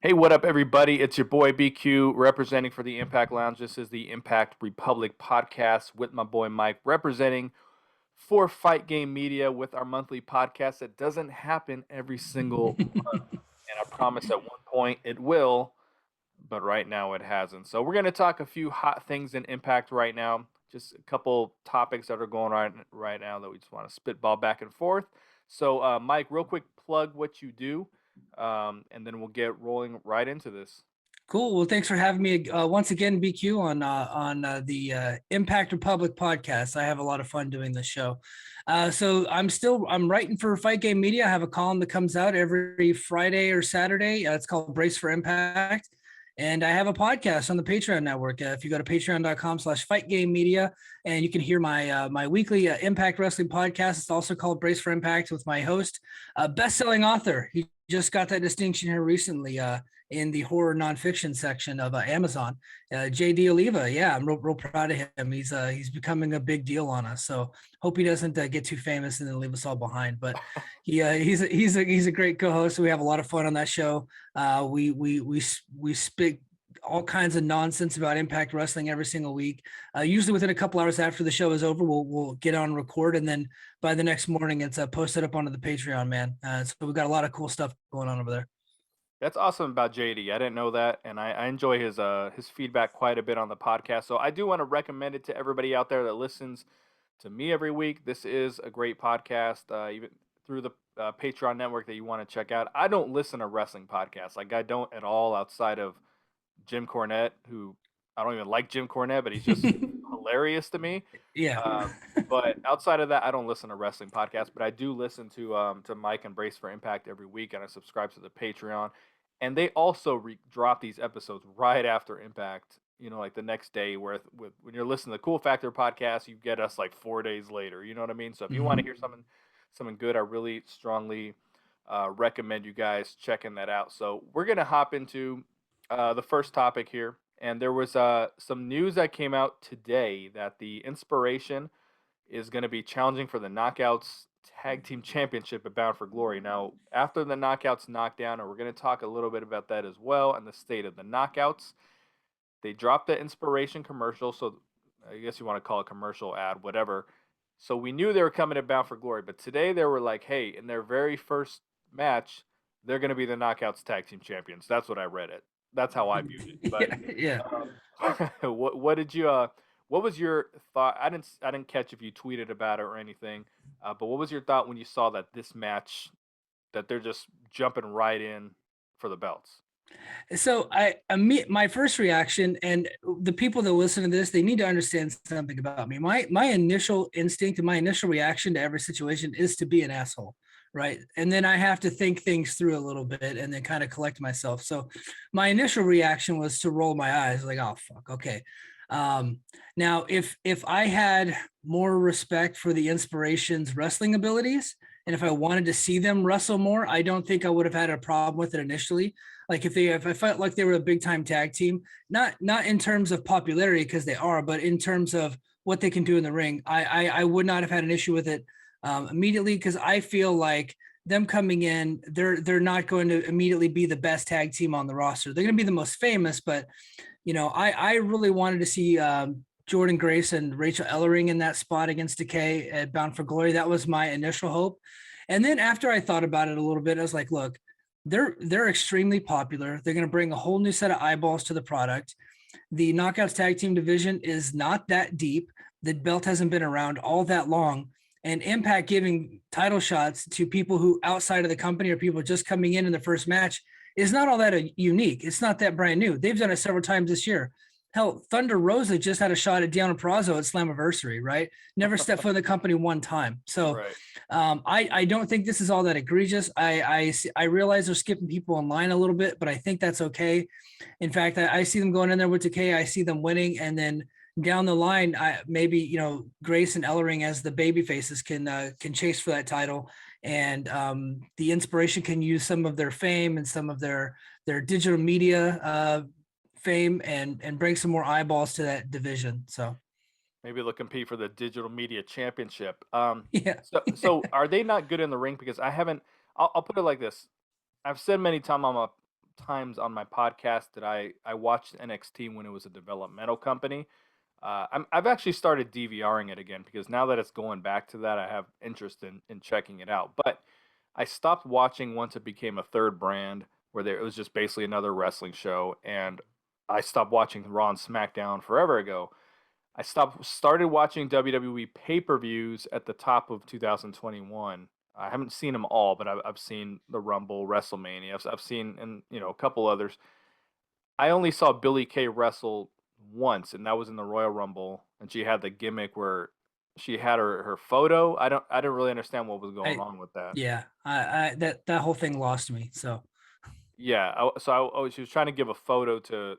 Hey, what up, everybody? It's your boy BQ representing for the Impact Lounge. This is the Impact Republic Podcast with my boy Mike, representing for Fight Game Media with our monthly podcast that doesn't happen every single month. And I promise at one point it will, but right now it hasn't. So we're going to talk a few hot things in Impact right now. Just a couple topics that are going on right now that we just want to spitball back and forth. So, Mike, real quick, plug what you do, and then we'll get rolling right into this. Cool. Well, thanks for having me once again, BQ, on the Impact Republic podcast. I have a lot of fun doing this show. I'm writing for Fight Game Media. I have a column that comes out every Friday or Saturday. It's called Brace for Impact. And I have a podcast on the Patreon network. If you go to patreon.com/Fight Game Media, and you can hear my weekly Impact Wrestling podcast. It's also called Brace for Impact with my host, best-selling author. He just got that distinction here recently. In the horror nonfiction section of Amazon, JD Oliva. Yeah, I'm real proud of him. He's becoming a big deal on us. So hope he doesn't get too famous and then leave us all behind. But he's a great co-host. We have a lot of fun on that show. We speak all kinds of nonsense about Impact Wrestling every single week. Usually within a couple hours after the show is over, we'll get on record, and then by the next morning it's posted up onto the Patreon, man. So we've got a lot of cool stuff going on over there. That's awesome about JD. I didn't know that, and I enjoy his feedback quite a bit on the podcast. So I do want to recommend it to everybody out there that listens to me every week. This is a great podcast, even through the Patreon network that you want to check out. I don't listen to wrestling podcasts, like I don't at all, outside of Jim Cornette, who I don't even like Jim Cornette, but he's just hilarious to me. Yeah. But outside of that, I don't listen to wrestling podcasts, but I do listen to Mike and Brace for Impact every week, and I subscribe to the Patreon. And they also drop these episodes right after Impact. You know, like the next day, when you're listening to the Cool Factor podcast, you get us like 4 days later. You know what I mean? So if you want to hear something good, I really strongly recommend you guys checking that out. So we're gonna hop into the first topic here, and there was some news that came out today that the Inspiration is going to be challenging for the Knockouts Tag Team Championship at Bound for Glory. Now, after the Knockouts Knockdown, and we're going to talk a little bit about that as well, and the state of the Knockouts, they dropped the Inspiration commercial, so I guess you want to call it commercial ad, whatever. So we knew they were coming to Bound for Glory, but today they were like, hey, in their very first match, they're going to be the Knockouts Tag Team Champions. That's what I read it. That's how I viewed it. But Yeah. what did you what was your thought? I didn't catch if you tweeted about it or anything, but what was your thought when you saw that this match, that they're just jumping right in for the belts? So my first reaction, and the people that listen to this, they need to understand something about me. My initial instinct and my initial reaction to every situation is to be an asshole, right? And then I have to think things through a little bit and then kind of collect myself. So my initial reaction was to roll my eyes, like, oh fuck, okay. Now if I had more respect for the Inspiration's wrestling abilities, and if I wanted to see them wrestle more, I don't think I would have had a problem with it initially. Like if I felt like they were a big time tag team, not in terms of popularity, because they are, but in terms of what they can do in the ring, I would not have had an issue with it immediately, because I feel like them coming in, they're not going to immediately be the best tag team on the roster. They're going to be the most famous, but I really wanted to see Jordan Grace and Rachel Ellering in that spot against Decay at Bound for Glory. That was my initial hope. And then after I thought about it a little bit, I was like, look, they're extremely popular. They're going to bring a whole new set of eyeballs to the product. The Knockouts Tag Team division is not that deep. The belt hasn't been around all that long. And Impact giving title shots to people who outside of the company or people just coming in the first match is not all that unique. It's not that brand new. They've done it several times this year. Hell, Thunder Rosa just had a shot at Deonna Purrazzo at Slammiversary, right? Never stepped foot in the company one time. So Right. I don't think this is all that egregious. I realize they're skipping people in line a little bit, but I think that's okay. In fact, I see them going in there with Decay. I see them winning, and then down the line, maybe Grace and Ellering as the baby faces can chase for that title, and the Inspiration can use some of their fame and some of their digital media fame and bring some more eyeballs to that division. So Maybe they'll compete for the Digital Media Championship. yeah. So are they not good in the ring? Because I haven't. I'll put it like this. I've said many times on my times on my podcast that I watched NXT when it was a developmental company. I've actually started DVRing it again because now that it's going back to that, I have interest in checking it out. But I stopped watching once it became a third brand where it was just basically another wrestling show, and I stopped watching Raw and SmackDown forever ago. I started watching WWE pay-per-views at the top of 2021. I haven't seen them all, but I've seen the Rumble, WrestleMania. I've seen, and a couple others. I only saw Billie Kay wrestle once, and that was in the Royal Rumble, and she had the gimmick where she had her photo. I didn't really understand what was going I on with that. yeah, I that whole thing lost me. So Yeah, she was trying to give a photo to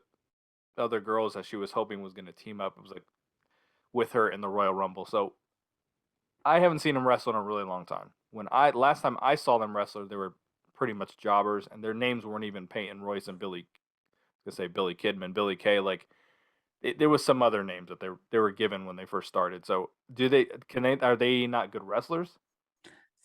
other girls that she was hoping was going to team up. It was like with her in the Royal Rumble. So I haven't seen them wrestle in a really long time. When I last time I saw them wrestle, they were pretty much jobbers, and their names weren't even Peyton Royce and Billy Kidman, Billy Kay. Like there was some other names that they were given when they first started. So are they not good wrestlers?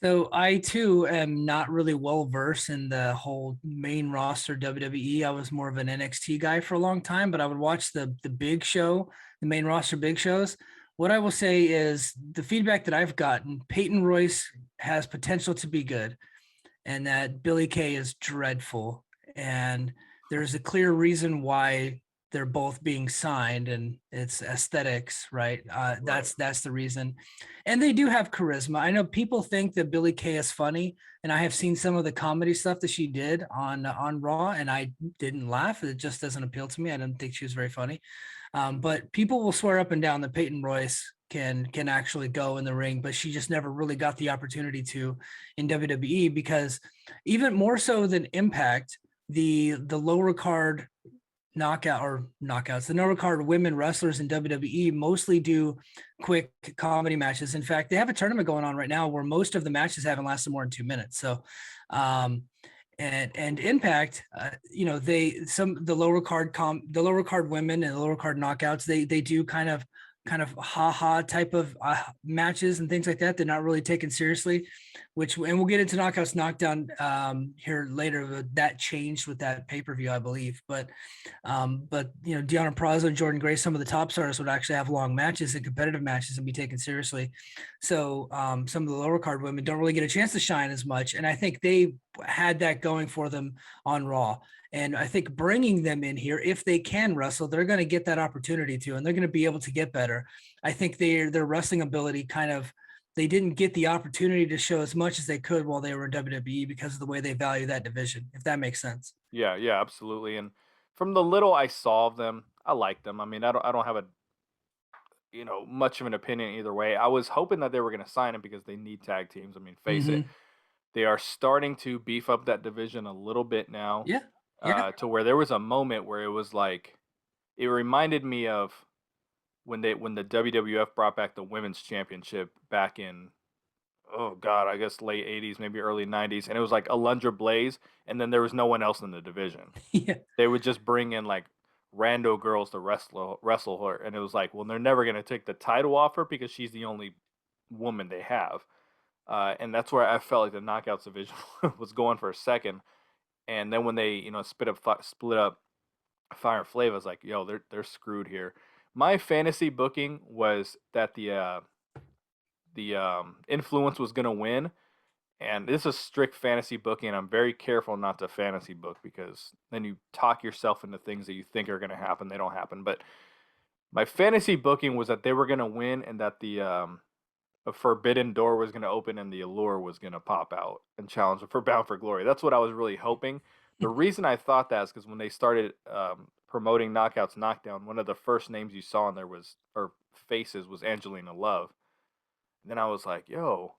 So I too am not really well versed in the whole main roster WWE. I was more of an NXT guy for a long time, but I would watch the big show, the main roster big shows. What I will say is the feedback that I've gotten, Peyton Royce has potential to be good, and that Billy Kay is dreadful. And there's a clear reason why they're both being signed, and it's aesthetics, right? Right. That's the reason. And they do have charisma. I know people think that Billy Kay is funny, and I have seen some of the comedy stuff that she did on Raw, and I didn't laugh. It just doesn't appeal to me. I didn't think she was very funny. But people will swear up and down that Peyton Royce can actually go in the ring, but she just never really got the opportunity to in WWE, because even more so than Impact, the lower card knockouts, the lower card women wrestlers in WWE mostly do quick comedy matches. In fact, they have a tournament going on right now where most of the matches haven't lasted more than 2 minutes. So um and Impact, the the lower card women and the lower card knockouts, they do kind of ha type of matches and things like that. They're not really taken seriously, and we'll get into Knockouts Knockdown here later. But that changed with that pay-per-view, I believe. But Deanna Prazo and Jordan Grace, some of the top stars, would actually have long matches and competitive matches and be taken seriously. So some of the lower card women don't really get a chance to shine as much, and I think they had that going for them on Raw. And I think bringing them in here, if they can wrestle, they're going to get that opportunity to, and they're going to be able to get better. I think their wrestling ability they didn't get the opportunity to show as much as they could while they were in WWE because of the way they value that division, if that makes sense. Yeah, yeah, absolutely. And from the little I saw of them, I like them. I mean, I don't have a much of an opinion either way. I was hoping that they were going to sign him because they need tag teams. I mean, face it, Mm-hmm. they are starting to beef up that division a little bit now, Yeah. Yeah. to where there was a moment where it was like it reminded me of when the WWF brought back the women's championship back in, oh god, I guess late '80s, maybe early '90s, and it was like Alundra Blaze, and then there was no one else in the division. Yeah. They would just bring in like rando girls to wrestle her, and it was like, well, they're never gonna take the title off her because she's the only woman they have, and that's where I felt like the Knockouts division was going for a second, and then when they split up Fire and Flava, I was like, yo, they're screwed here. My fantasy booking was that the influence was gonna win, and this is strict fantasy booking. I'm very careful not to fantasy book because then you talk yourself into things that you think are going to happen. They don't happen. But my fantasy booking was that they were going to win and that the a forbidden door was going to open and the allure was going to pop out and challenge for Bound for Glory. That's what I was really hoping. The reason I thought that is because when they started promoting Knockouts Knockdown, one of the first names you saw in there was, or faces, was Angelina Love. And then I was like, yo,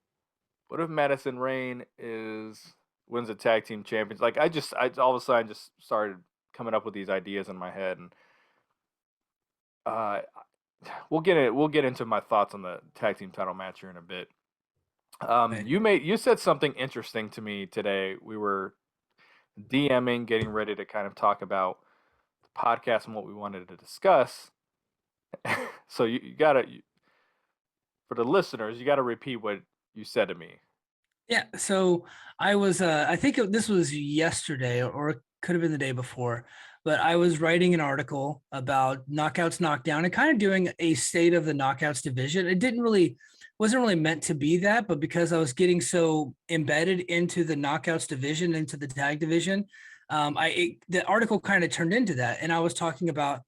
what if Madison Rain wins the tag team champions? Like I all of a sudden just started coming up with these ideas in my head, and uh, we'll get into my thoughts on the tag team title match here in a bit. Right. You said something interesting to me today. We were DMing, getting ready to kind of talk about the podcast and what we wanted to discuss. So you gotta, for the listeners, you gotta repeat what you said to me. Yeah. So I think this was yesterday or it could have been the day before, but I was writing an article about Knockouts Knockdown and kind of doing a state of the Knockouts division. It wasn't really meant to be that, but because I was getting so embedded into the Knockouts division, into the tag division, the article kind of turned into that. And I was talking about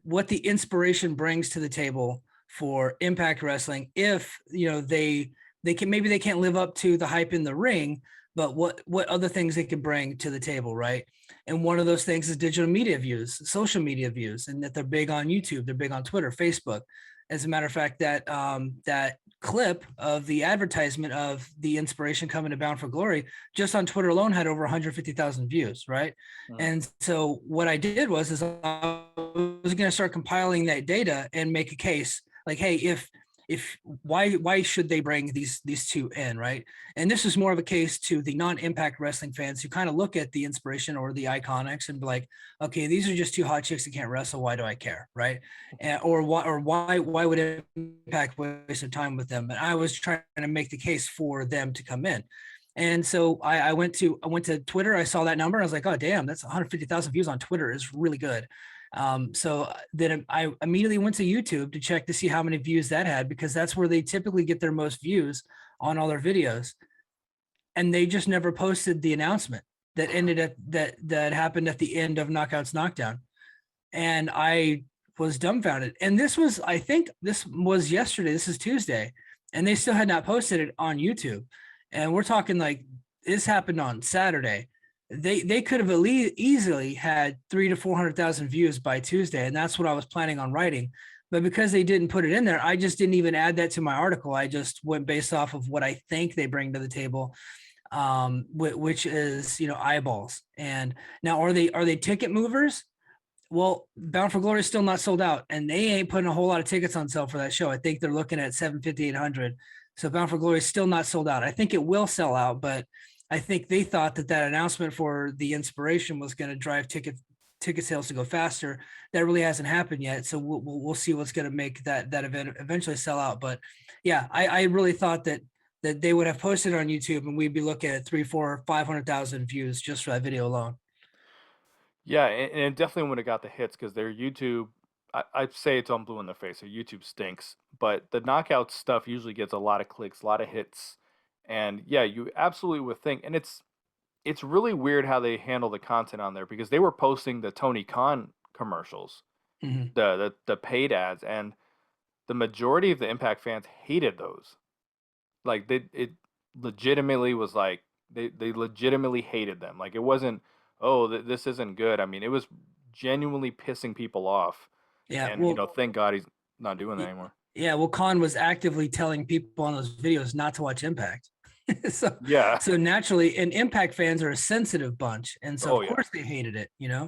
what the Insipration brings to the table for Impact Wrestling if, they can't live up to the hype in the ring, but what other things they can bring to the table, right? And one of those things is digital media views, social media views, and that they're big on YouTube, they're big on Twitter, Facebook. As a matter of fact, that clip of the advertisement of the Insipration coming to Bound for Glory just on Twitter alone had over 150,000 views, right? And so what I did was I was going to start compiling that data and make a case like, hey, if why should they bring these two in, right? And this is more of a case to the non-Impact Wrestling fans who kind of look at the Insipration or the Iconics and be like, okay, these are just two hot chicks that can't wrestle. Why do I care, right? Or why would Impact waste their time with them? And I was trying to make the case for them to come in. And so I went to Twitter. I saw that number. I was like, oh damn, that's 150,000 views on Twitter is really good. So then I immediately went to YouTube to check to see how many views that had, because that's where they typically get their most views on all their videos. And they just never posted the announcement that ended at that happened at the end of Knockouts Knockdown. And I was dumbfounded. And I think this was yesterday. This is Tuesday. And they still had not posted it on YouTube. And we're talking like this happened on Saturday. They could have easily had 300,000 to 400,000 views by Tuesday, and that's what I was planning on writing. But because they didn't put it in there, I just didn't even add that to my article. I just went based off of what I think they bring to the table, which is eyeballs. And now, are they ticket movers? Well, Bound for Glory is still not sold out, and they ain't putting a whole lot of tickets on sale for that show. I think they're looking at 750, 800. So Bound for Glory is still not sold out. I think it will sell out, but I think they thought that announcement for the Insipration was going to drive ticket sales to go faster. That really hasn't happened yet. So we'll see what's going to make that event eventually sell out. But yeah, I really thought that they would have posted on YouTube and we'd be looking at 300,000, 400,000, 500,000 views just for that video alone. Yeah, and it definitely would have got the hits because their YouTube, I'd say it's on blue in the face. Their YouTube stinks, but the knockout stuff usually gets a lot of clicks, a lot of hits. And yeah, you absolutely would think, and it's really weird how they handle the content on there because they were posting the Tony Khan commercials, the paid ads, and the majority of the Impact fans hated those. Like it legitimately was like they legitimately hated them. Like it wasn't, oh, this isn't good. I mean, it was genuinely pissing people off. Yeah, And thank God he's not doing that anymore. Yeah, well, Khan was actively telling people on those videos not to watch Impact. so Yeah. so naturally, and Impact fans are a sensitive bunch, and so of yeah. course they hated it. Yeah.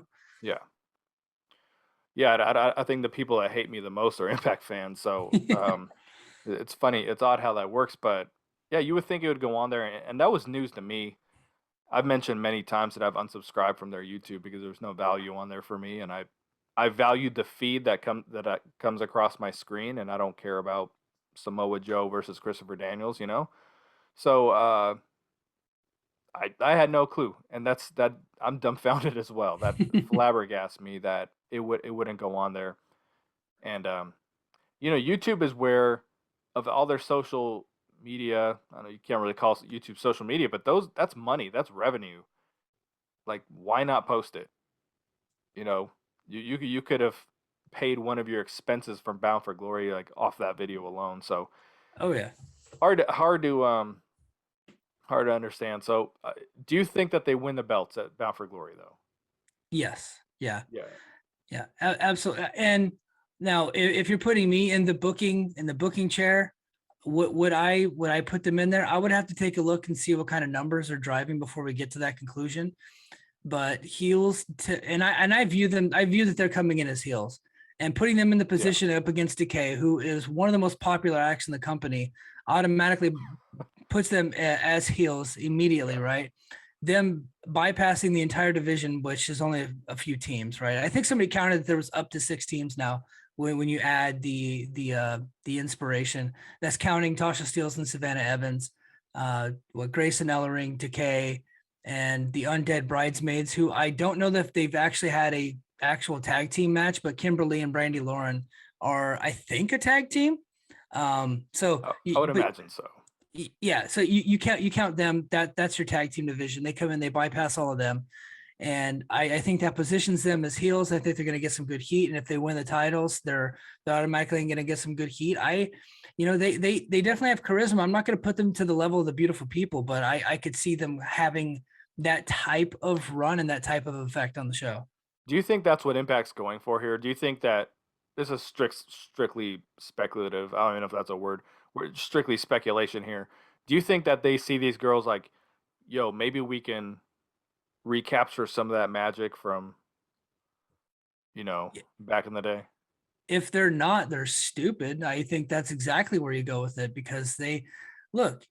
Yeah, I think the people that hate me the most are Impact fans. So it's funny. It's odd how that works, but yeah, you would think it would go on there, and that was news to me. I've mentioned many times that I've unsubscribed from their YouTube because there's no value on there for me, and I valued the feed that comes across my screen, and I don't care about Samoa Joe versus Christopher Daniels, So I had no clue, and that I'm dumbfounded as well. That flabbergasted me that it wouldn't go on there, and YouTube is where of all their social media. I know you can't really call YouTube social media, but that's money, that's revenue. Like, why not post it? You could have paid one of your expenses from Bound for Glory like off that video alone. So, oh yeah, hard to understand. So, do you think that they win the belts at Bound for Glory though? yes, yeah, Yeah. absolutely. And now, if you're putting me in the booking chair, would I put them in there? I would have to take a look and see what kind of numbers are driving before we get to that conclusion. But heels and I view that they're coming in as heels, and putting them in the position up against Decay, who is one of the most popular acts in the company, automatically puts them as heels immediately, right? Them bypassing the entire division, which is only a few teams, right? I think somebody counted that there was up to 6 teams now when you add the Insipration. That's counting Tasha Steelz and Savannah Evans. Grayson Ellering, Decay, and the Undead Bridesmaids, who I don't know that if they've actually had a actual tag team match, but Kimberly and Brandy Lauren are, I think, a tag team. I would imagine so. Yeah, so you count them, that's your tag team division. They come in, they bypass all of them, and I think that positions them as heels. I think they're going to get some good heat, and if they win the titles, they're automatically going to get some good heat. They definitely have charisma. I'm not going to put them to the level of the Beautiful People, but I could see them having that type of run and that type of effect on the show. Do you think that's what Impact's going for here? Do you think that this is strictly speculative? I don't even know if that's a word. We're strictly speculation here. Do you think that they see these girls like, yo, maybe we can recapture some of that magic from, back in the day? If they're not, they're stupid. I think that's exactly where you go with it, because look,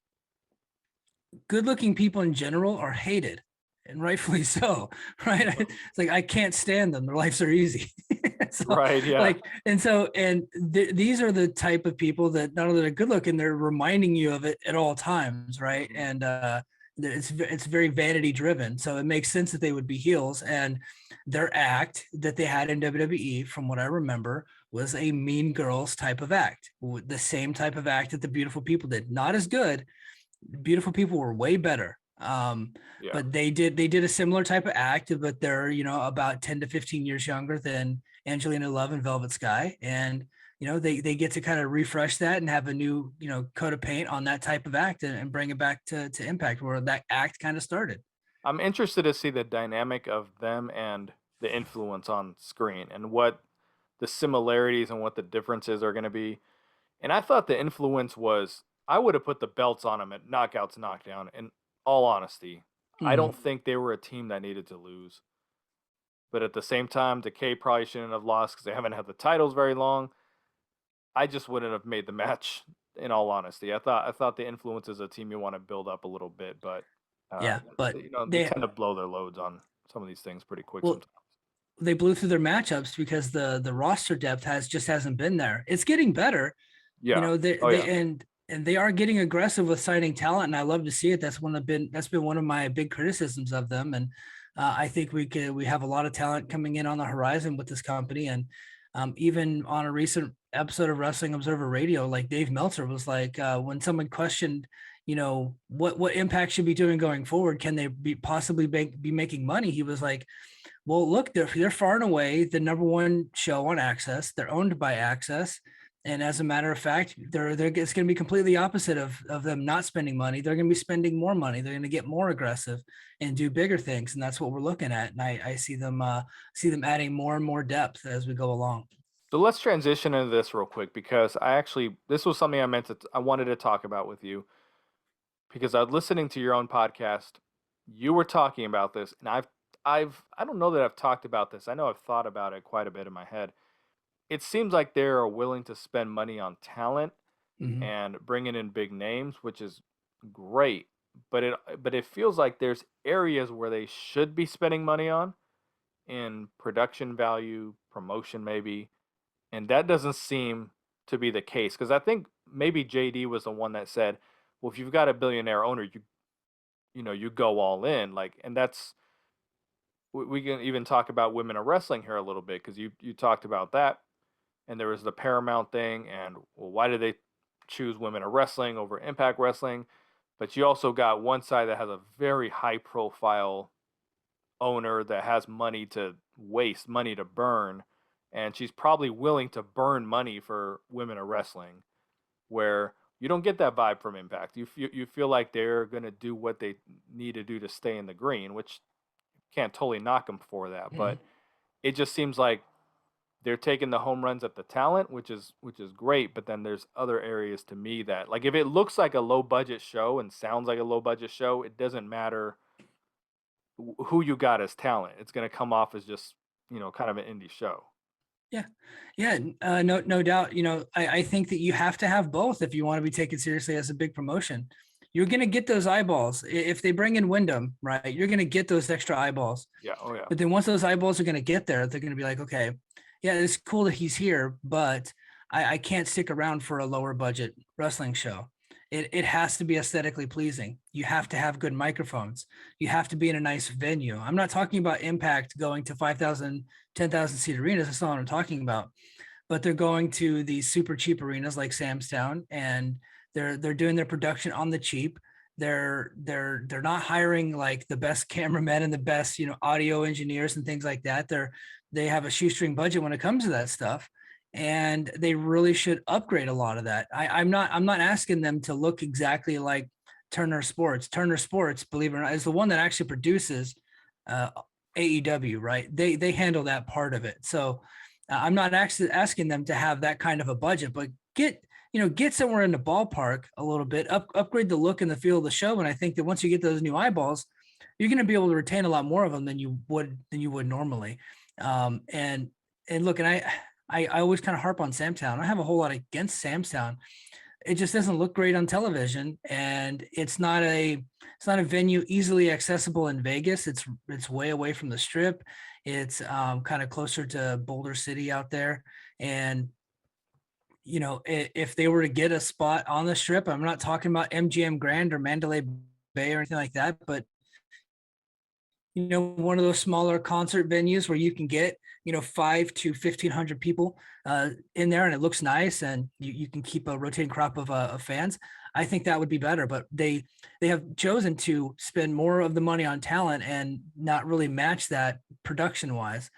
good looking people in general are hated, and rightfully so, right? It's like, I can't stand them. Their lives are easy. So, Right, yeah. These are the type of people that not only are good looking, they're reminding you of it at all times, right? Mhm. And it's very vanity driven. So it makes sense that they would be heels. And their act that they had in WWE, from what I remember, was a Mean Girls type of act, the same type of act that the Beautiful People did. Not as good. Beautiful People were way better. Yeah. But they did a similar type of act, but they're, about 10 to 15 years younger than Angelina Love and Velvet Sky. And, they get to kind of refresh that and have a new, coat of paint on that type of act, and bring it back to Impact, where that act kind of started. I'm interested to see the dynamic of them and the influence on screen and what the similarities and what the differences are going to be. And I thought the influence was, I would have put the belts on them at Knockouts Knockdown. In all honesty, I Mhm. don't think they were a team that needed to lose. But at the same time, Decay probably shouldn't have lost because they haven't had the titles very long. I just wouldn't have made the match. In all honesty, I thought the influence is a team you want to build up a little bit, but uh, Yeah, but they tend to blow their loads on some of these things pretty quick well, sometimes. they blew through their matchups because the roster depth hasn't been there. It's getting better, Yeah. they Oh they yeah. and they are getting aggressive with signing talent, and I love to see it. That's been one of my big criticisms of them. And I think we have a lot of talent coming in on the horizon with this company. And even on a recent episode of Wrestling Observer Radio, like Dave Meltzer was like, when someone questioned, what Impact should be doing going forward, can they possibly be making money? He was like, well, look, they're far and away the number one show on Access. They're owned by Access, and as a matter of fact, it's going to be completely opposite of them not spending money. They're going to be spending more money. They're going to get more aggressive and do bigger things, and that's what we're looking at. And I see them adding more and more depth as we go along. So let's transition into this real quick because this was something I wanted to talk about with you because I was listening to your own podcast. You were talking about this, and I don't know that I've talked about this. I know I've thought about it quite a bit in my head. It seems like they're willing to spend money on talent Mhm. and bringing in big names, which is great. But it feels like there's areas where they should be spending money on in production value, promotion maybe, and that doesn't seem to be the case because I think maybe JD was the one that said, "Well, if you've got a billionaire owner, you go all in." Like, and we can even talk about women of wrestling here a little bit because you talked about that, and there was the Paramount thing, and well, why did they choose women of wrestling over Impact Wrestling? But you also got one side that has a very high profile owner that has money to waste, money to burn, and she's probably willing to burn money for women of wrestling, where you don't get that vibe from Impact. You feel like they're gonna do what they need to do to stay in the green, which can't totally knock them for that, Mhm. but it just seems like they're taking the home runs at the talent, which is great, but then there's other areas to me that like if it looks like a low budget show and sounds like a low budget show, it doesn't matter who you got as talent. It's going to come off as just, kind of an indie show. Yeah, yeah, no doubt. I think that you have to have both if you want to be taken seriously as a big promotion. You're going to get those eyeballs if they bring in Wyndham, right? You're going to get those extra eyeballs. Yeah, oh yeah. But then once those eyeballs are going to get there, they're going to be like, okay, yeah, it's cool that he's here, but I can't stick around for a lower budget wrestling show. it has to be aesthetically pleasing. You have to have good microphones. You have to be in a nice venue. I'm not talking about Impact going to 5,000, 10,000 seat arenas. That's not what I'm talking about. But they're going to these super cheap arenas like Sam's Town, and they're doing their production on the cheap. They're not hiring like the best cameramen and the best, audio engineers and things like that. They have a shoestring budget when it comes to that stuff, and they really should upgrade a lot of that. I'm not asking them to look exactly like Turner Sports. Turner Sports, believe it or not, is the one that actually produces uh, AEW, right? They handle that part of it. So I'm not actually asking them to have that kind of a budget, but get somewhere in the ballpark a little bit, upgrade the look and the feel of the show. And I think that once you get those new eyeballs, you're going to be able to retain a lot more of them than you would normally. And look, and I always kind of harp on Samtown. I have a whole lot against Samtown. It just doesn't look great on television, and it's not a venue easily accessible in Vegas. It's way away from the strip. It's kind of closer to Boulder City out there. And if they were to get a spot on the strip, I'm not talking about MGM Grand or Mandalay Bay or anything like that, but one of those smaller concert venues where you can get 5 to 1,500 people in there, and it looks nice, and you can keep a rotating crop of fans. I think that would be better, but they have chosen to spend more of the money on talent and not really match that production wise,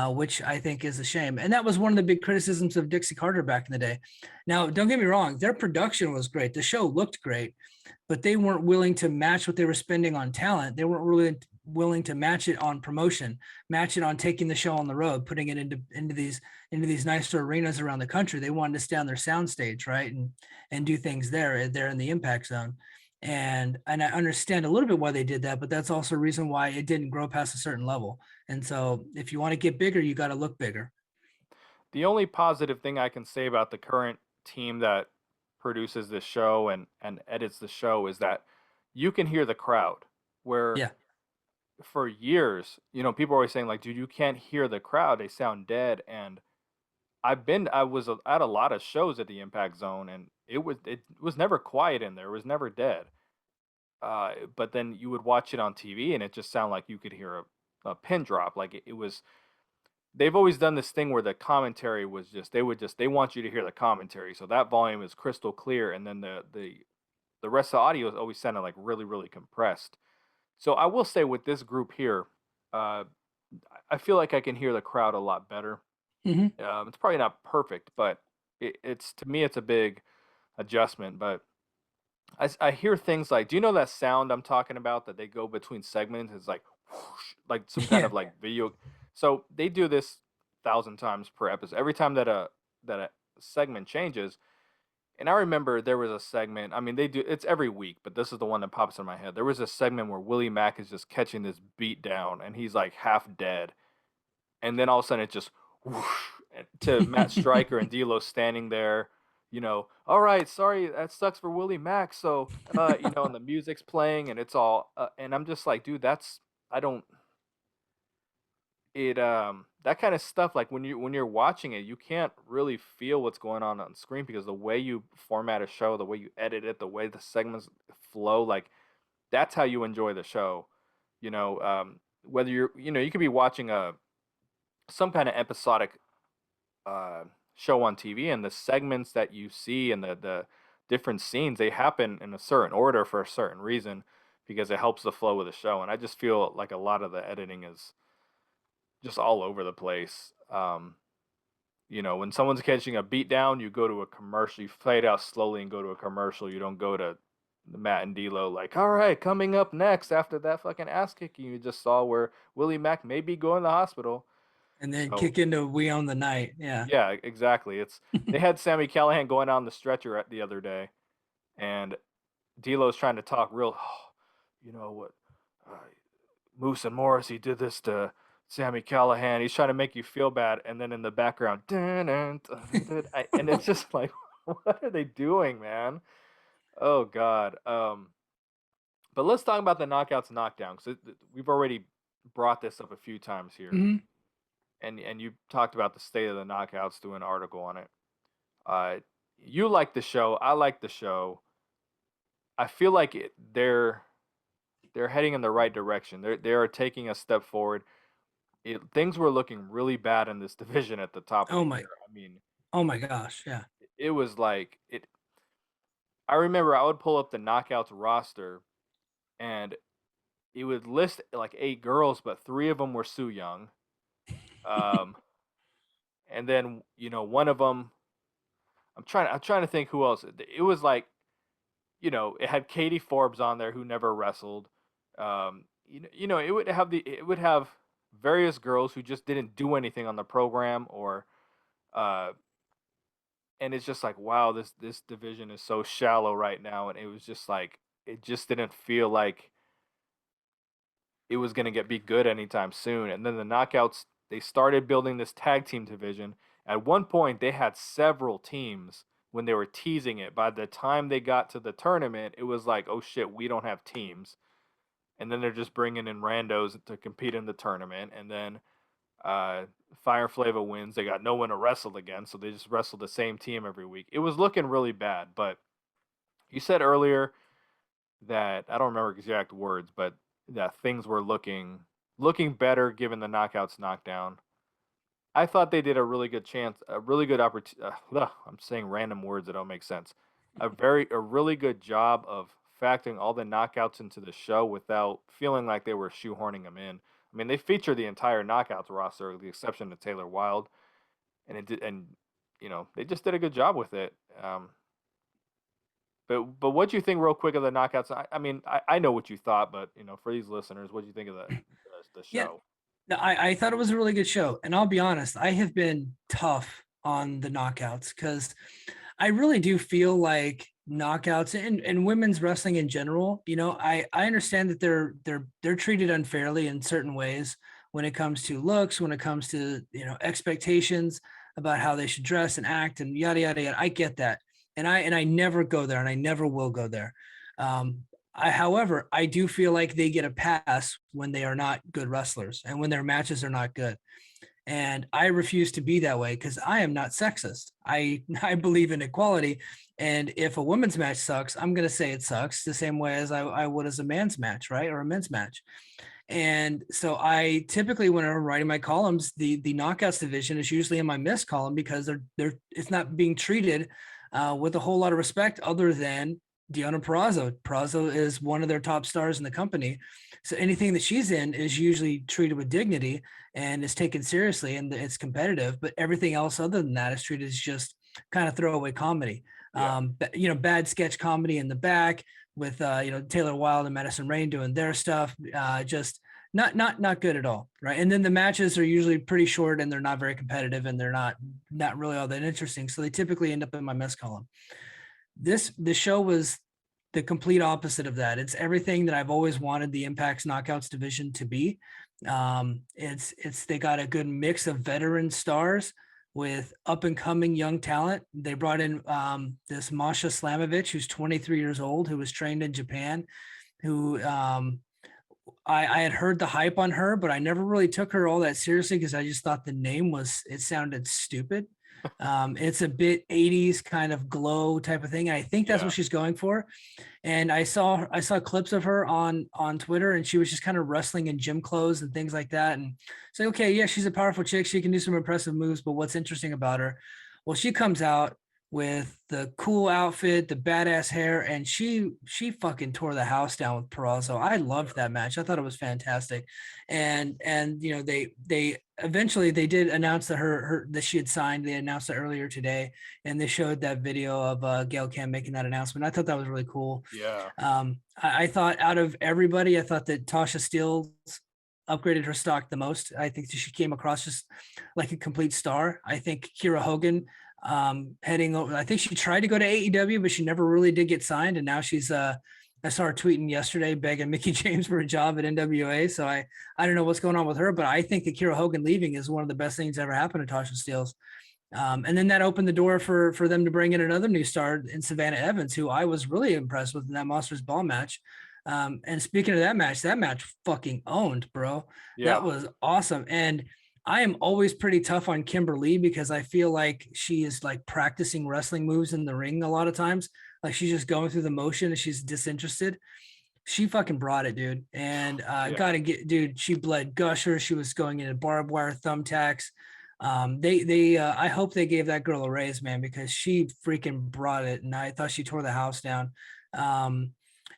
which I think is a shame. And that was one of the big criticisms of Dixie Carter back in the day. Now, don't get me wrong, their production was great, the show looked great, but they weren't willing to match what they were spending on talent. They weren't really willing to match it on promotion, match it on taking the show on the road, putting it into these nicer arenas around the country. They wanted to stay on their soundstage, right, and do things there in the Impact Zone. And I understand a little bit why they did that, but that's also a reason why it didn't grow past a certain level. And so if you want to get bigger, you got to look bigger. The only positive thing I can say about the current team that produces this show and edits the show is that you can hear the crowd. Where Yeah. for years, people are always saying like, dude, you can't hear the crowd; they sound dead. And I was at a lot of shows at the Impact Zone, and it was never quiet in there. It was never dead. But then you would watch it on TV, and it just sounded like you could hear a pin drop. Like it was. They've always done this thing where the commentary was they want you to hear the commentary, so that volume is crystal clear, and then the rest of the audio is always sounded like really really compressed. So I will say with this group here, uh, I feel like I can hear the crowd a lot better. Mm-hmm. It's probably not perfect, but it's to me it's a big adjustment. But I hear things like, do you know that sound I'm talking about that they go between segments? It's like whoosh, like some kind Yeah. of like video. So they do this 1,000 times per episode. Every time that a segment changes, and I remember there was a segment. I mean, they do it's every week, but this is the one that pops in my head. There was a segment where Willie Mack is just catching this beat down, and he's like half dead, and then all of a sudden it just whoosh, to Matt Stryker and D'Lo standing there. All right, sorry, that sucks for Willie Mack. So, and the music's playing, and it's all, and I'm just like, dude, I don't, that kind of stuff. Like when you're watching it, you can't really feel what's going on screen because the way you format a show, the way you edit it, the way the segments flow, like that's how you enjoy the show. Whether you could be watching some kind of episodic uh, show on TV, and the segments that you see and the different scenes, they happen in a certain order for a certain reason because it helps the flow of the show. And I just feel like a lot of the editing is just all over the place. When someone's catching a beat down, you go to a commercial, you fade out slowly and go to a commercial. You don't go to Matt and D'Lo like, all right, coming up next after that fucking ass kicking you just saw where Willie Mack may be going to the hospital. And then So kick into We Own the Night. Yeah. yeah, exactly. They had Sammy Callahan going on the stretcher the other day, and D'Lo's trying to talk real. You know what? Uh, Moose and Morrissey did this to Sammy Callahan. He's trying to make you feel bad, and then in the background, dun, dun, dun, dun, and it's just like, what are they doing, man? Oh God. But let's talk about the Knockouts Knockdown because we've already brought this up a few times here, Mhm. and you talked about the state of the Knockouts, doing an article on it. Uh, you like the show. I like the show. I feel like they're heading in the right direction. They are taking a step forward. Things were looking really bad in this division at the top of Oh the my, year. I mean, oh my gosh, yeah. it was like it. I remember I would pull up the Knockouts roster, and it would list like 8 girls, but 3 of them were Su Young. Um, and then one of them. I'm trying to think who else. It was like it had Katie Forbes on there who never wrestled. It would have various girls who just didn't do anything on the program, or uh, and it's just like, wow, this division is so shallow right now, and it was just like it just didn't feel like it was gonna be good anytime soon. And then the Knockouts, they started building this tag team division. At one point, they had several teams when they were teasing it. By the time they got to the tournament, it was like, oh shit, we don't have teams. And then they're just bringing in randos to compete in the tournament. And then Fire Flava wins. They got no one to wrestle against, so they just wrestled the same team every week. It was looking really bad. But you said earlier that I don't remember exact words, but that things were looking better given the Knockouts Knockdown. I thought they did a really good opportunity. I'm saying random words that don't make sense. A really good job of factoring all the knockouts into the show without feeling like they were shoehorning them in. I mean, they featured the entire knockouts roster, with the exception of Taylor Wilde, and they just did a good job with it. But what do you think, real quick, of the knockouts? I mean, I know what you thought, but for these listeners, what do you think of the Yeah, show? no, I thought it was a really good show. And I'll be honest, I have been tough on the knockouts because I really do feel like knockouts and women's wrestling in general, I understand that they're treated unfairly in certain ways when it comes to looks, when it comes to, expectations about how they should dress and act and yada yada yada. I get that. And I never go there and I never will go there. Um, however, I do feel like they get a pass when they are not good wrestlers and when their matches are not good. And I refuse to be that way because I am not sexist. I believe in equality. And if a women's match sucks, I'm going to say it sucks the same way as I would as a man's match, right? Or a men's match. And so I typically, when I'm writing my columns, the knockouts division is usually in my miss column because it's not being treated with a whole lot of respect other than Deonna Purrazzo. Purrazzo is one of their top stars in the company. So anything that she's in is usually treated with dignity and is taken seriously and it's competitive. But everything else other than that is treated as just kind of throwaway comedy. Yeah. Bad sketch comedy in the back with Taylor Wilde and Madison Rain doing their stuff. Just not good at all, right? And then the matches are usually pretty short and they're not very competitive and they're not really all that interesting. So they typically end up in my mess column. The show was the complete opposite of that. It's everything that I've always wanted the Impact's Knockouts division to be. They got a good mix of veteran stars with up and coming young talent. They brought in this Masha Slamovich, who's 23 years old, who was trained in Japan, who I had heard the hype on her, but I never really took her all that seriously because I just thought the name it sounded stupid. It's a bit 80s kind of glow type of thing. And I think that's what she's going for. And I saw clips of her on Twitter and she was just kind of wrestling in gym clothes and things like that. And so, okay, yeah, she's a powerful chick. She can do some impressive moves, but what's interesting about her? Well, she comes out with the cool outfit, the badass hair, and she fucking tore the house down with Purrazzo. I loved that match. I thought it was fantastic. And they eventually they did announce that that she had signed. They announced it earlier today, and they showed that video of Gail Kim making that announcement. I thought that was really cool. Yeah. I thought out of everybody, I thought that Tasha Steelz upgraded her stock the most. I think she came across just like a complete star. I think Kira Hogan heading over, I think she tried to go to AEW, but she never really did get signed. And now she's I saw her tweeting yesterday begging Mickey James for a job at NWA. So I don't know what's going on with her, but I think that Kira Hogan leaving is one of the best things that ever happened to Tasha Steelz. And then that opened the door for them to bring in another new star in Savannah Evans, who I was really impressed with in that Monsters Ball match. And speaking of that match fucking owned, bro. Yeah. That was awesome. And I am always pretty tough on Kimberly because I feel like she is like practicing wrestling moves in the ring a lot of times. like she's just going through the motion and she's disinterested. She fucking brought it, dude. And Yeah. gotta get, dude. She bled gushers. She was going into barbed wire thumbtacks. They I hope they gave that girl a raise, man, because she freaking brought it, and I thought she tore the house down. Um,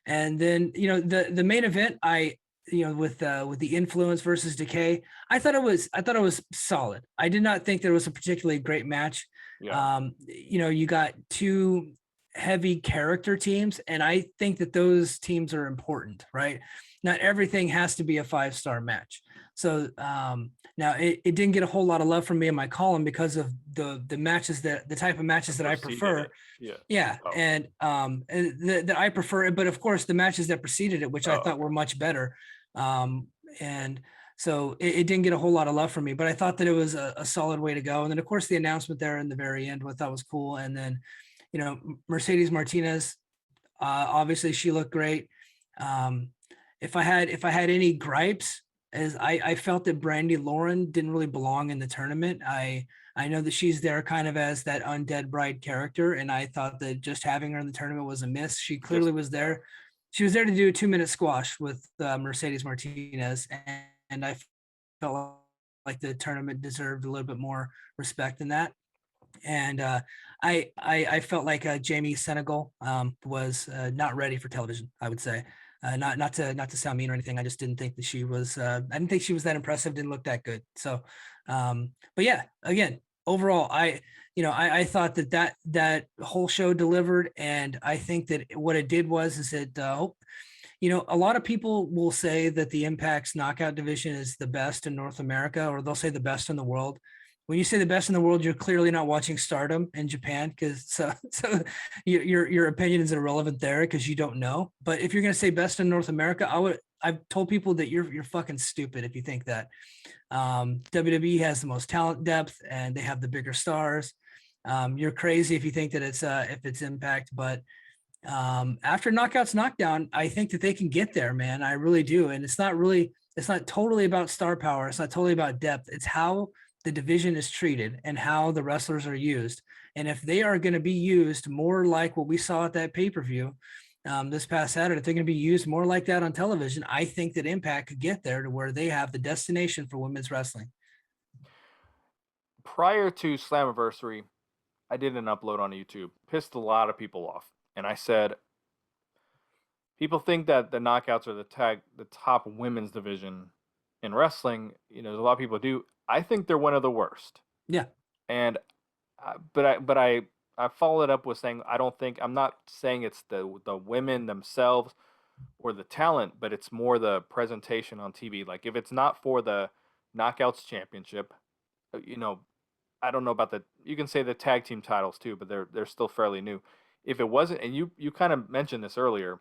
and then the main event, with the influence versus decay, I thought it was solid. I did not think there was a particularly great match. Yeah. You got two heavy character teams, and I think that those teams are important, right? Not everything has to be a 5-star match. So now it didn't get a whole lot of love from me in my column because of the matches, that the type of matches that I prefer. Yeah. Yeah, Oh. and that I prefer it, but of course the matches that preceded it, which I thought were much better, and so it didn't get a whole lot of love from me. But I thought that it was a solid way to go. And then of course the announcement there in the very end, what I thought was cool. And then Mercedes Martinez, obviously she looked great. If I had any gripes, as I felt that Brandy Lauren didn't really belong in the tournament. I know that she's there kind of as that undead bride character, and I thought that just having her in the tournament was a miss. She clearly was there. She was there to do a 2-minute squash with Mercedes Martinez, and I felt like the tournament deserved a little bit more respect than that. And I felt like Jamie Senegal was not ready for television, I would say. Not to sound mean or anything. I just didn't think that she was. I didn't think she was that impressive. Didn't look that good. So, but yeah, again, overall, I thought that whole show delivered, and I think that what it did is it. A lot of people will say that the Impact's knockout division is the best in North America, or they'll say the best in the world. When you say the best in the world, you're clearly not watching Stardom in Japan, because so your opinion is irrelevant there because you don't know. But if you're gonna say best in North America, I've told people that you're fucking stupid if you think that. WWE has the most talent depth and they have the bigger stars. You're crazy if you think that if it's Impact, but after Knockouts Knockdown, I think that they can get there, man. I really do. And it's not totally about star power. It's not totally about depth. It's how the division is treated and how the wrestlers are used. And if they are going to be used more like what we saw at that pay-per-view this past Saturday, if they're going to be used more like that on television, I think that Impact could get there to where they have the destination for women's wrestling. Prior to Slammiversary, I did an upload on YouTube. Pissed a lot of people off. And I said, people think that the Knockouts are the top women's division in wrestling. There's a lot of people do. I think they're one of the worst. Yeah. And but I followed up with saying I'm not saying it's the women themselves or the talent, but it's more the presentation on TV. Like if it's not for the Knockouts Championship, I don't know about you can say the tag team titles too, but they're still fairly new. If it wasn't, and you kind of mentioned this earlier,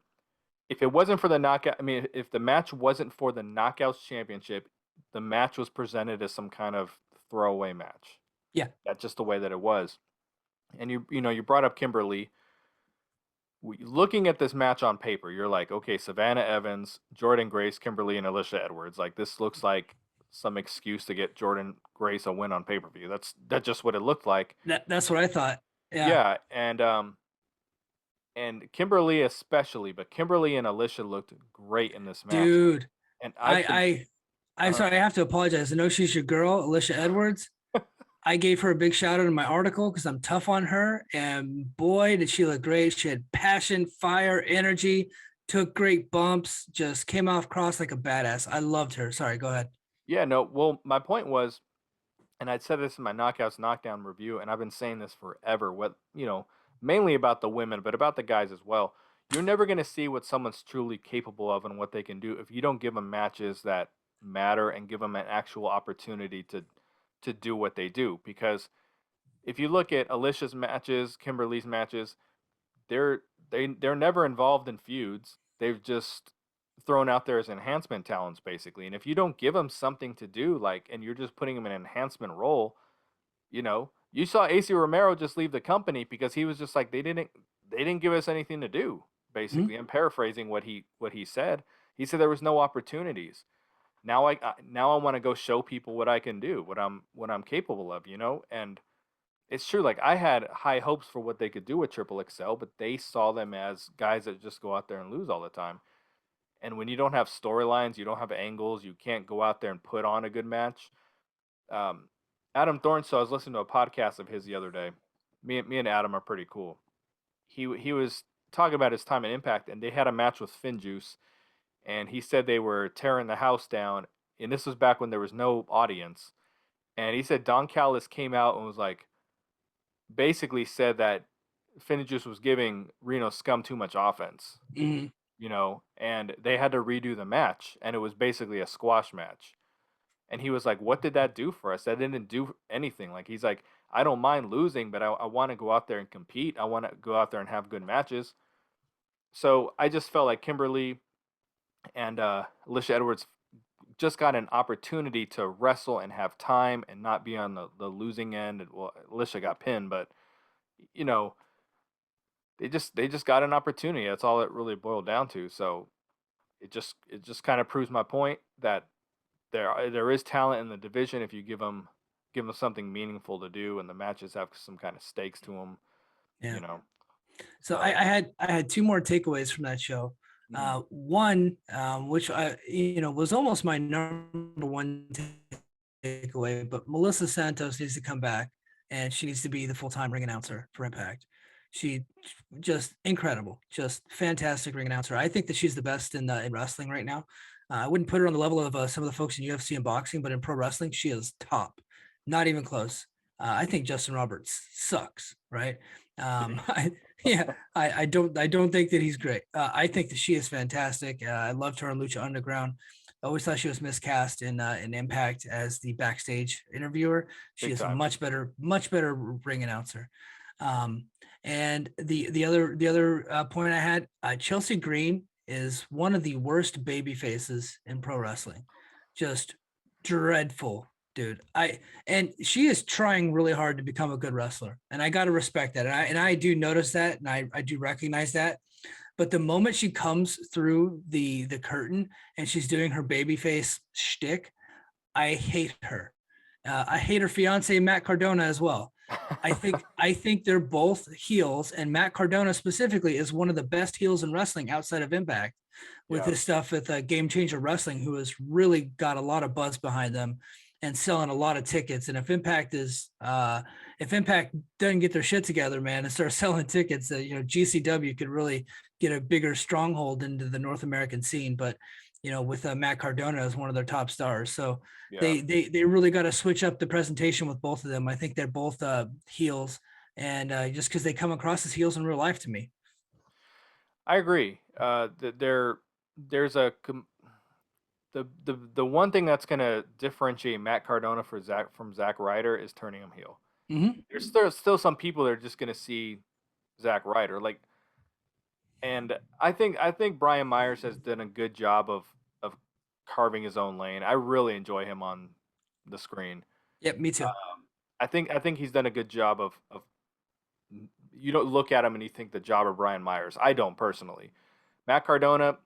if it wasn't for the knockout, I mean, if the match wasn't for the Knockouts Championship, the match was presented as some kind of throwaway match. Yeah. That's just the way that it was. And you brought up Kimberly. Looking at this match on paper, you're like, okay, Savannah Evans, Jordan Grace, Kimberly, and Alicia Edwards. Like this looks like some excuse to get Jordan Grace a win on pay-per-view. That's just what it looked like. That's what I thought. Yeah, and Kimberly especially, but Kimberly and Alicia looked great in this match. Dude. And I'm sorry, I have to apologize. I know she's your girl, Alicia Edwards. I gave her a big shout out in my article because I'm tough on her. And boy, did she look great. She had passion, fire, energy, took great bumps, just came off cross like a badass. I loved her. Sorry, go ahead. Yeah, no, well, my point was, and I'd said this in my Knockouts Knockdown review, and I've been saying this forever, mainly about the women, but about the guys as well. You're never going to see what someone's truly capable of and what they can do if you don't give them matches that matter and give them an actual opportunity to do what they do. Because if you look at Alicia's matches, Kimberly's matches, they're never involved in feuds. They've just thrown out there as enhancement talents basically. And if you don't give them something to do, and you're just putting them in an enhancement role, you saw AC Romero just leave the company because he was just like they didn't give us anything to do. Basically, I'm paraphrasing what he said. He said there was no opportunities. Now I want to go show people what I can do, what I'm capable of, and it's true. Like I had high hopes for what they could do with Triple XL, but they saw them as guys that just go out there and lose all the time. And when you don't have storylines, you don't have angles, you can't go out there and put on a good match. Um, Adam Thorne. So I was listening to a podcast of his the other day. Me and Adam are pretty cool. He was talking about his time in Impact, and they had a match with Finjuice, and he said they were tearing the house down. And this was back when there was no audience. And he said Don Callis came out and was like, basically said that Finjuice was giving Reno Scum too much offense, Mhm. and they had to redo the match, and it was basically a squash match. And he was like, "What did that do for us? That didn't do anything." Like he's like, "I don't mind losing, but I want to go out there and compete. I want to go out there and have good matches." So I just felt like Kimberly and Alicia Edwards just got an opportunity to wrestle and have time and not be on the losing end. Well, Alicia got pinned, but you know they just got an opportunity. That's all it really boiled down to. So it just kind of proves my point that there is talent in the division if you give them something meaningful to do, and the matches have some kind of stakes to them. Yeah. You know. So So I had two more takeaways from that show. mhm, One, which was almost my number one takeaway, but Melissa Santos needs to come back, and she needs to be the full-time ring announcer for Impact. She just incredible, just fantastic ring announcer. I think that she's the best in wrestling right now. I wouldn't put her on the level of some of the folks in UFC and boxing, but in pro wrestling, she is top, not even close. I think Justin Roberts sucks, right? I, yeah, I don't think that he's great. I think that she is fantastic. I loved her on Lucha Underground. I always thought she was miscast in Impact as the backstage interviewer. She big is a time. much better ring announcer. Um, and the other point I had, Chelsea Green is one of the worst baby faces in pro wrestling. Just dreadful, dude. And she is trying really hard to become a good wrestler, and I got to respect that. And I do notice that, and I do recognize that. But the moment she comes through the curtain and she's doing her babyface shtick, I hate her. I hate her fiance Matt Cardona as well. I think they're both heels, and Matt Cardona specifically is one of the best heels in wrestling outside of Impact, with Yeah, his stuff with Game Changer Wrestling, who has really got a lot of buzz behind them and selling a lot of tickets. And if Impact doesn't get their shit together, man, and start selling tickets, GCW could really get a bigger stronghold into the North American scene. But with Matt Cardona as one of their top stars, so yeah, they really got to switch up the presentation with both of them. I think they're both heels, and just because they come across as heels in real life to me. I agree. There's the one thing that's gonna differentiate Matt Cardona from Zack Ryder is turning him heel. Hmm. There's still some people that are just gonna see Zack Ryder and I think Brian Myers has done a good job of carving his own lane. I really enjoy him on the screen. Yep, me too. I think he's done a good job of you don't look at him and you think the job of Brian Myers. I don't personally. Matt Cardona,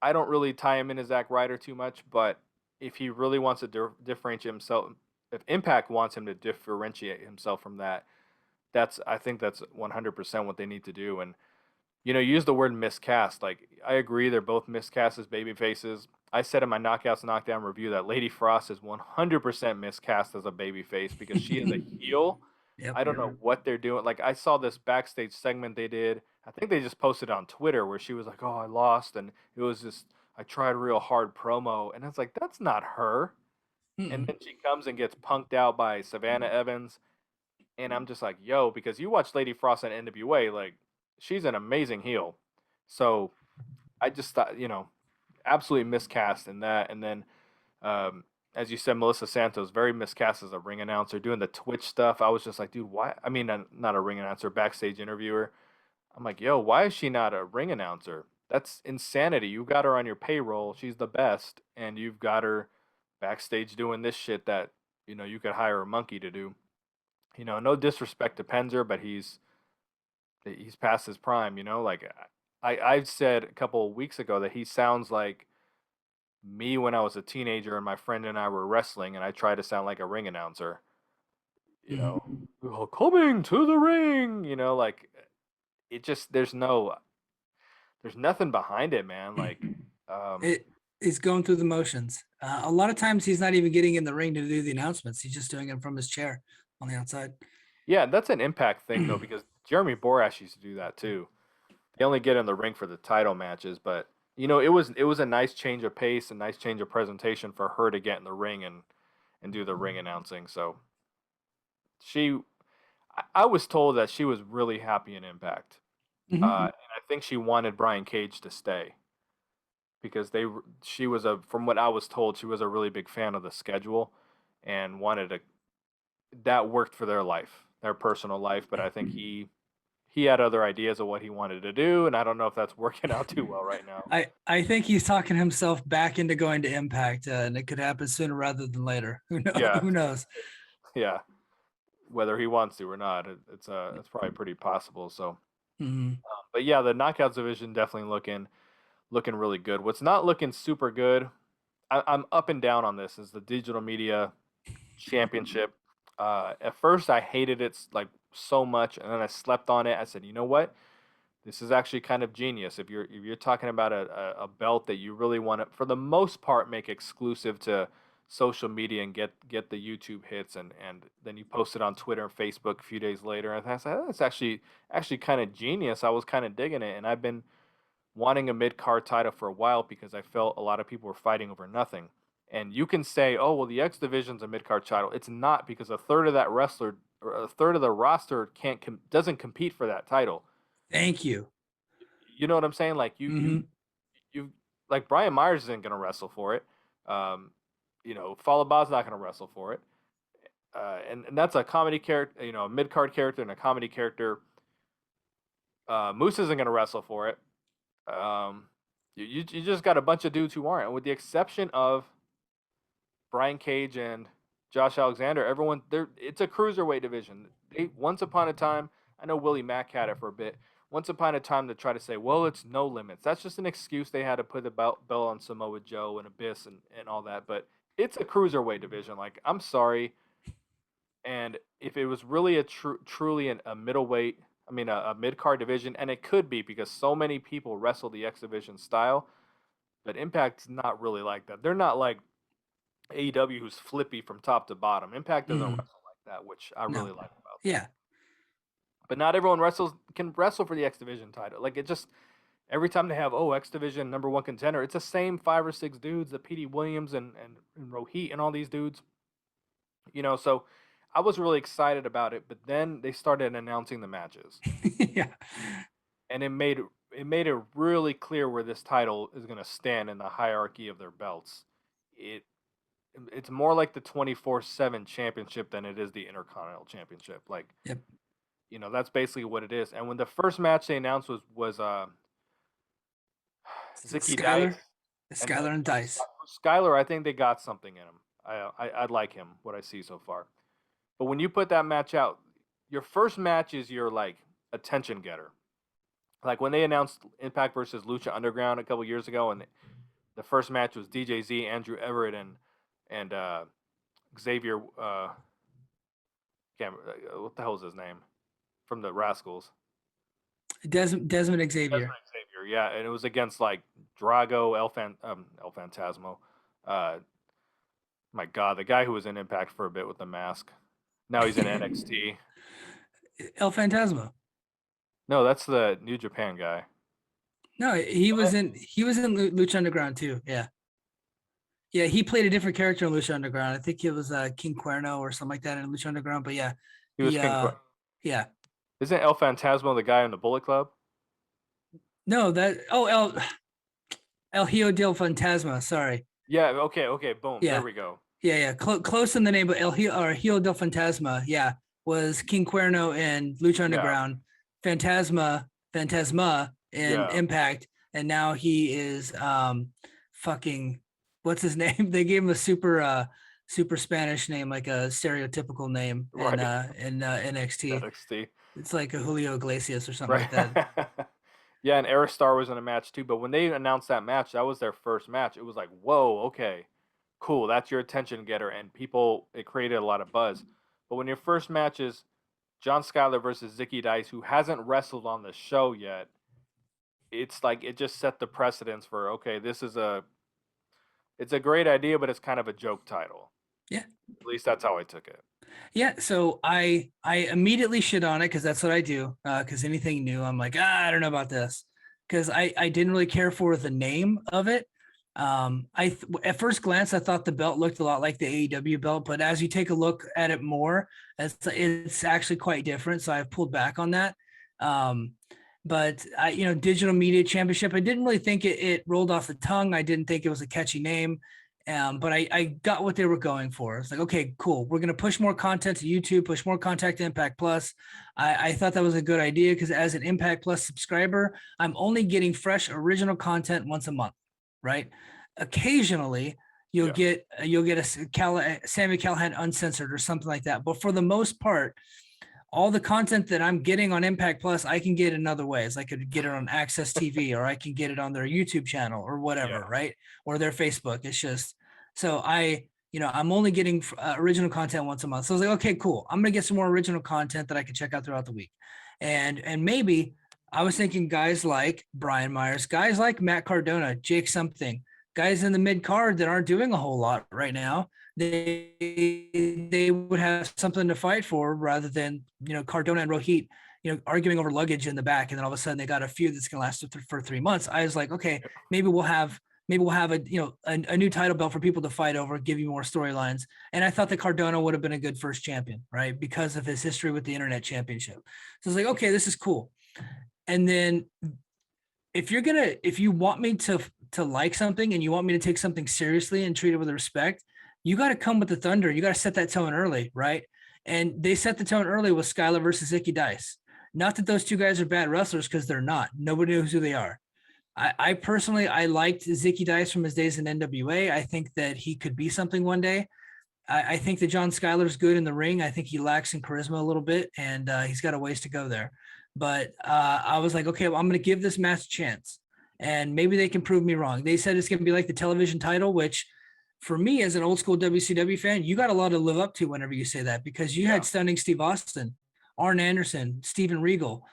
I don't really tie him into Zack Ryder too much, but if he really wants to differentiate himself, if Impact wants him to differentiate himself from that, I think that's 100% what they need to do. And use the word miscast. Like I agree, they're both miscast as baby faces. I said in my Knockouts Knockdown review that Lady Frost is 100% miscast as a baby face because she is a heel. Yep. I don't know what they're doing. Like I saw this backstage segment they did. I think they just posted on Twitter where she was like, "Oh, I lost," and it was just I tried real hard promo, and it's like that's not her. And Mm-mm. then she comes and gets punked out by Savannah Evans, and I'm just like, "Yo," because you watch Lady Frost on NWA, like she's an amazing heel. So I just thought, absolutely miscast in that. And then, as you said, Melissa Santos, very miscast as a ring announcer, doing the Twitch stuff. I was just like, dude, why? I mean, not a ring announcer, backstage interviewer. I'm like, yo, why is she not a ring announcer? That's insanity. You got her on your payroll. She's the best. And you've got her backstage doing this shit that, you could hire a monkey to do. No disrespect to Penzer, but he's past his prime, like I've said a couple of weeks ago that he sounds like me when I was a teenager and my friend and I were wrestling and I tried to sound like a ring announcer. you know, coming to the ring, like it just there's nothing behind it, man. Like, um, It is going through the motions. A lot of times he's not even getting in the ring to do the announcements. He's just doing it from his chair on the outside. yeah, that's an Impact thing though, because Jeremy Borash used to do that too. They only get in the ring for the title matches, but it was a nice change of pace, a nice change of presentation for her to get in the ring and do the ring announcing. So she, I was told that she was really happy in Impact, Mhm. and I think she wanted Brian Cage to stay because she was from what I was told, she was a really big fan of the schedule and wanted to that worked for their life, their personal life. But I think he had other ideas of what he wanted to do, and I don't know if that's working out too well right now. I think he's talking himself back into going to Impact, and it could happen sooner rather than later. Who knows? Yeah, Who knows? yeah. Whether he wants to or not, it's probably pretty possible. So, Mhm. but yeah, the knockouts division definitely looking really good. What's not looking super good, I'm up and down on this, is the digital media championship. At first, I hated it like so much, and then I slept on it. I said, you know what? This is actually kind of genius. If you're talking about a belt that you really want to, for the most part, make exclusive to social media and get the YouTube hits, and then you post it on Twitter and Facebook a few days later. And I said, "Oh, that's actually kind of genius. I was kind of digging it, and I've been wanting a mid card title for a while because I felt a lot of people were fighting over nothing. And you can say, oh well, the X division's a mid card title. It's not, because a third of that wrestler or a third of the roster doesn't compete for that title. Thank you. You know what I'm saying? Like Hmm. you like Brian Myers isn't gonna wrestle for it. Um, Falaba's not gonna wrestle for it. And that's a comedy character, a mid card character and a comedy character. Moose isn't gonna wrestle for it. Um, you just got a bunch of dudes who aren't, and with the exception of Brian Cage and Josh Alexander, everyone there. It's a cruiserweight division. Once upon a time, I know Willie Mack had it for a bit. Once upon a time, to try to say, well, it's no limits. That's just an excuse they had to put the belt on Samoa Joe and Abyss and all that. But it's a cruiserweight division. Like, I'm sorry, and if it was really truly a middleweight, I mean a mid card division, and it could be because so many people wrestle the X division style, but Impact's not really like that. They're not like AEW, who's flippy from top to bottom. Impact doesn't Hmm. wrestle like that, which I No. really like about them. Yeah. But not everyone can wrestle for the X Division title. Like, it just every time they have X Division number one contender, it's the same 5 or 6 dudes, the Petey Williams and Rohit and all these dudes. So I was really excited about it, but then they started announcing the matches, Yeah. and it made it really clear where this title is going to stand in the hierarchy of their belts. It it's more like the 24/7 championship than it is the Intercontinental Championship. Like, Yep. that's basically what it is. And when the first match they announced was Zicky Dice Skyler, and Skyler and Dice. Skyler, I think they got something in him. I like him, what I see so far. But when you put that match out, your first match is your like attention getter. Like when they announced Impact versus Lucha Underground a couple years ago, and the first match was DJZ, Andrew Everett, and Xavier. What the hell is his name from the Rascals? Desmond Xavier. Desmond Xavier, yeah, and it was against like Drago, El Phantasmo. My God, the guy who was in Impact for a bit with the mask. Now he's in NXT. El Phantasmo. No, that's the New Japan guy. No, he was in Lucha Underground too. Yeah. Yeah, he played a different character in Lucha Underground. I think it was King Cuerno or something like that in Lucha Underground. But yeah, He was he King. yeah. Isn't El Phantasmo the guy in the Bullet Club? No, El Hijo del Fantasma. Sorry. Yeah. Okay. Boom. There Yeah. we go. Yeah. Close in the name, but Hijo del Fantasma. Yeah, was King Cuerno in Lucha Yeah. Underground, Phantasma in Yeah. Impact, and now he is fucking what's his name? They gave him a super Spanish name, like a stereotypical name Right. in NXT. NXT. It's like a Julio Iglesias or something Right. like that. Yeah, and Aristar was in a match too. But when they announced that match, that was their first match. It was like, whoa, okay, cool. That's your attention getter, and it created a lot of buzz. But when your first match is John Skyler versus Zicky Dice, who hasn't wrestled on the show yet, it's like it just set the precedence for, okay, it's a great idea, but it's kind of a joke title. Yeah. At least that's how I took it. Yeah, so I immediately shit on it because that's what I do. Because anything new, I'm like, I don't know about this, because I didn't really care for the name of it. At first glance, I thought the belt looked a lot like the AEW belt, but as you take a look at it more, it's actually quite different. So I've pulled back on that. But Digital Media Championship, I didn't really think it rolled off the tongue. I didn't think it was a catchy name. But I got what they were going for. It's like, okay, cool. We're going to push more content to YouTube, push more content to Impact Plus. I thought that was a good idea because as an Impact Plus subscriber, I'm only getting fresh original content once a month, right? Occasionally, you'll get a Sammy Callahan uncensored or something like that. But for the most part, all the content that I'm getting on Impact Plus, I can get in other ways. I could get it on Access TV, or I can get it on their YouTube channel or whatever, right? Or their Facebook. It's just, so I'm only getting original content once a month. So I was like, okay, cool. I'm going to get some more original content that I can check out throughout the week. And maybe I was thinking guys like Brian Myers, guys like Matt Cardona, Jake something, guys in the mid card that aren't doing a whole lot right now, they would have something to fight for rather than, Cardona and Rohit, arguing over luggage in the back. And then all of a sudden they got a feud that's going to last for 3 months. I was like, okay, maybe we'll have a new title belt for people to fight over, give you more storylines. And I thought that Cardona would have been a good first champion, right? Because of his history with the Internet Championship. So I was like, okay, this is cool. And then if you want me to like something and you want me to take something seriously and treat it with respect, you got to come with the thunder. You got to set that tone early, right? And they set the tone early with Skyler versus Zicky Dice. Not that those two guys are bad wrestlers, because they're not. Nobody knows who they are. I personally, I liked Zicky Dice from his days in NWA. I think that he could be something one day. I think that John Skyler's good in the ring. I think he lacks in charisma a little bit, and he's got a ways to go there. But I was like, okay, well, I'm going to give this match a chance, and maybe they can prove me wrong. They said it's going to be like the television title, which for me as an old school WCW fan, you got a lot to live up to whenever you say that, because you had Stunning Steve Austin, Arn Anderson, Steven Regal,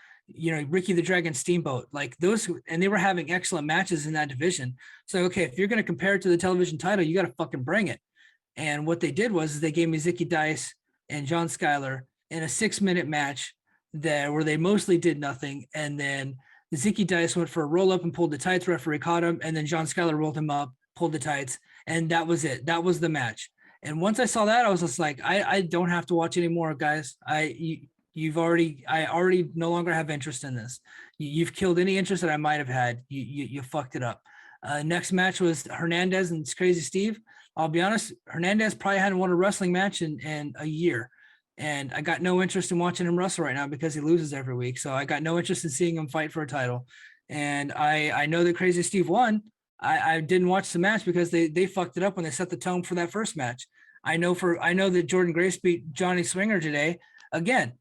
Ricky the Dragon Steamboat, like those, and they were having excellent matches in that division. So, okay, if you're going to compare it to the television title, you got to fucking bring it. And what they did was they gave me Zicky Dice and John Skyler in a 6-minute match where they mostly did nothing. And then Zicky Dice went for a roll up and pulled the tights. Referee caught him. And then John Skyler rolled him up, pulled the tights. And that was it. That was the match. And once I saw that, I was just like, I don't have to watch anymore, guys. I already no longer have interest in this. You've killed any interest that I might have had. You fucked it up. Next match was Hernandez and Crazy Steve. I'll be honest, Hernandez probably hadn't won a wrestling match in a year. And I got no interest in watching him wrestle right now because he loses every week. So I got no interest in seeing him fight for a title. And I know that Crazy Steve won. I didn't watch the match because they fucked it up when they set the tone for that first match. I know that Jordan Grace beat Johnny Swinger today. Again,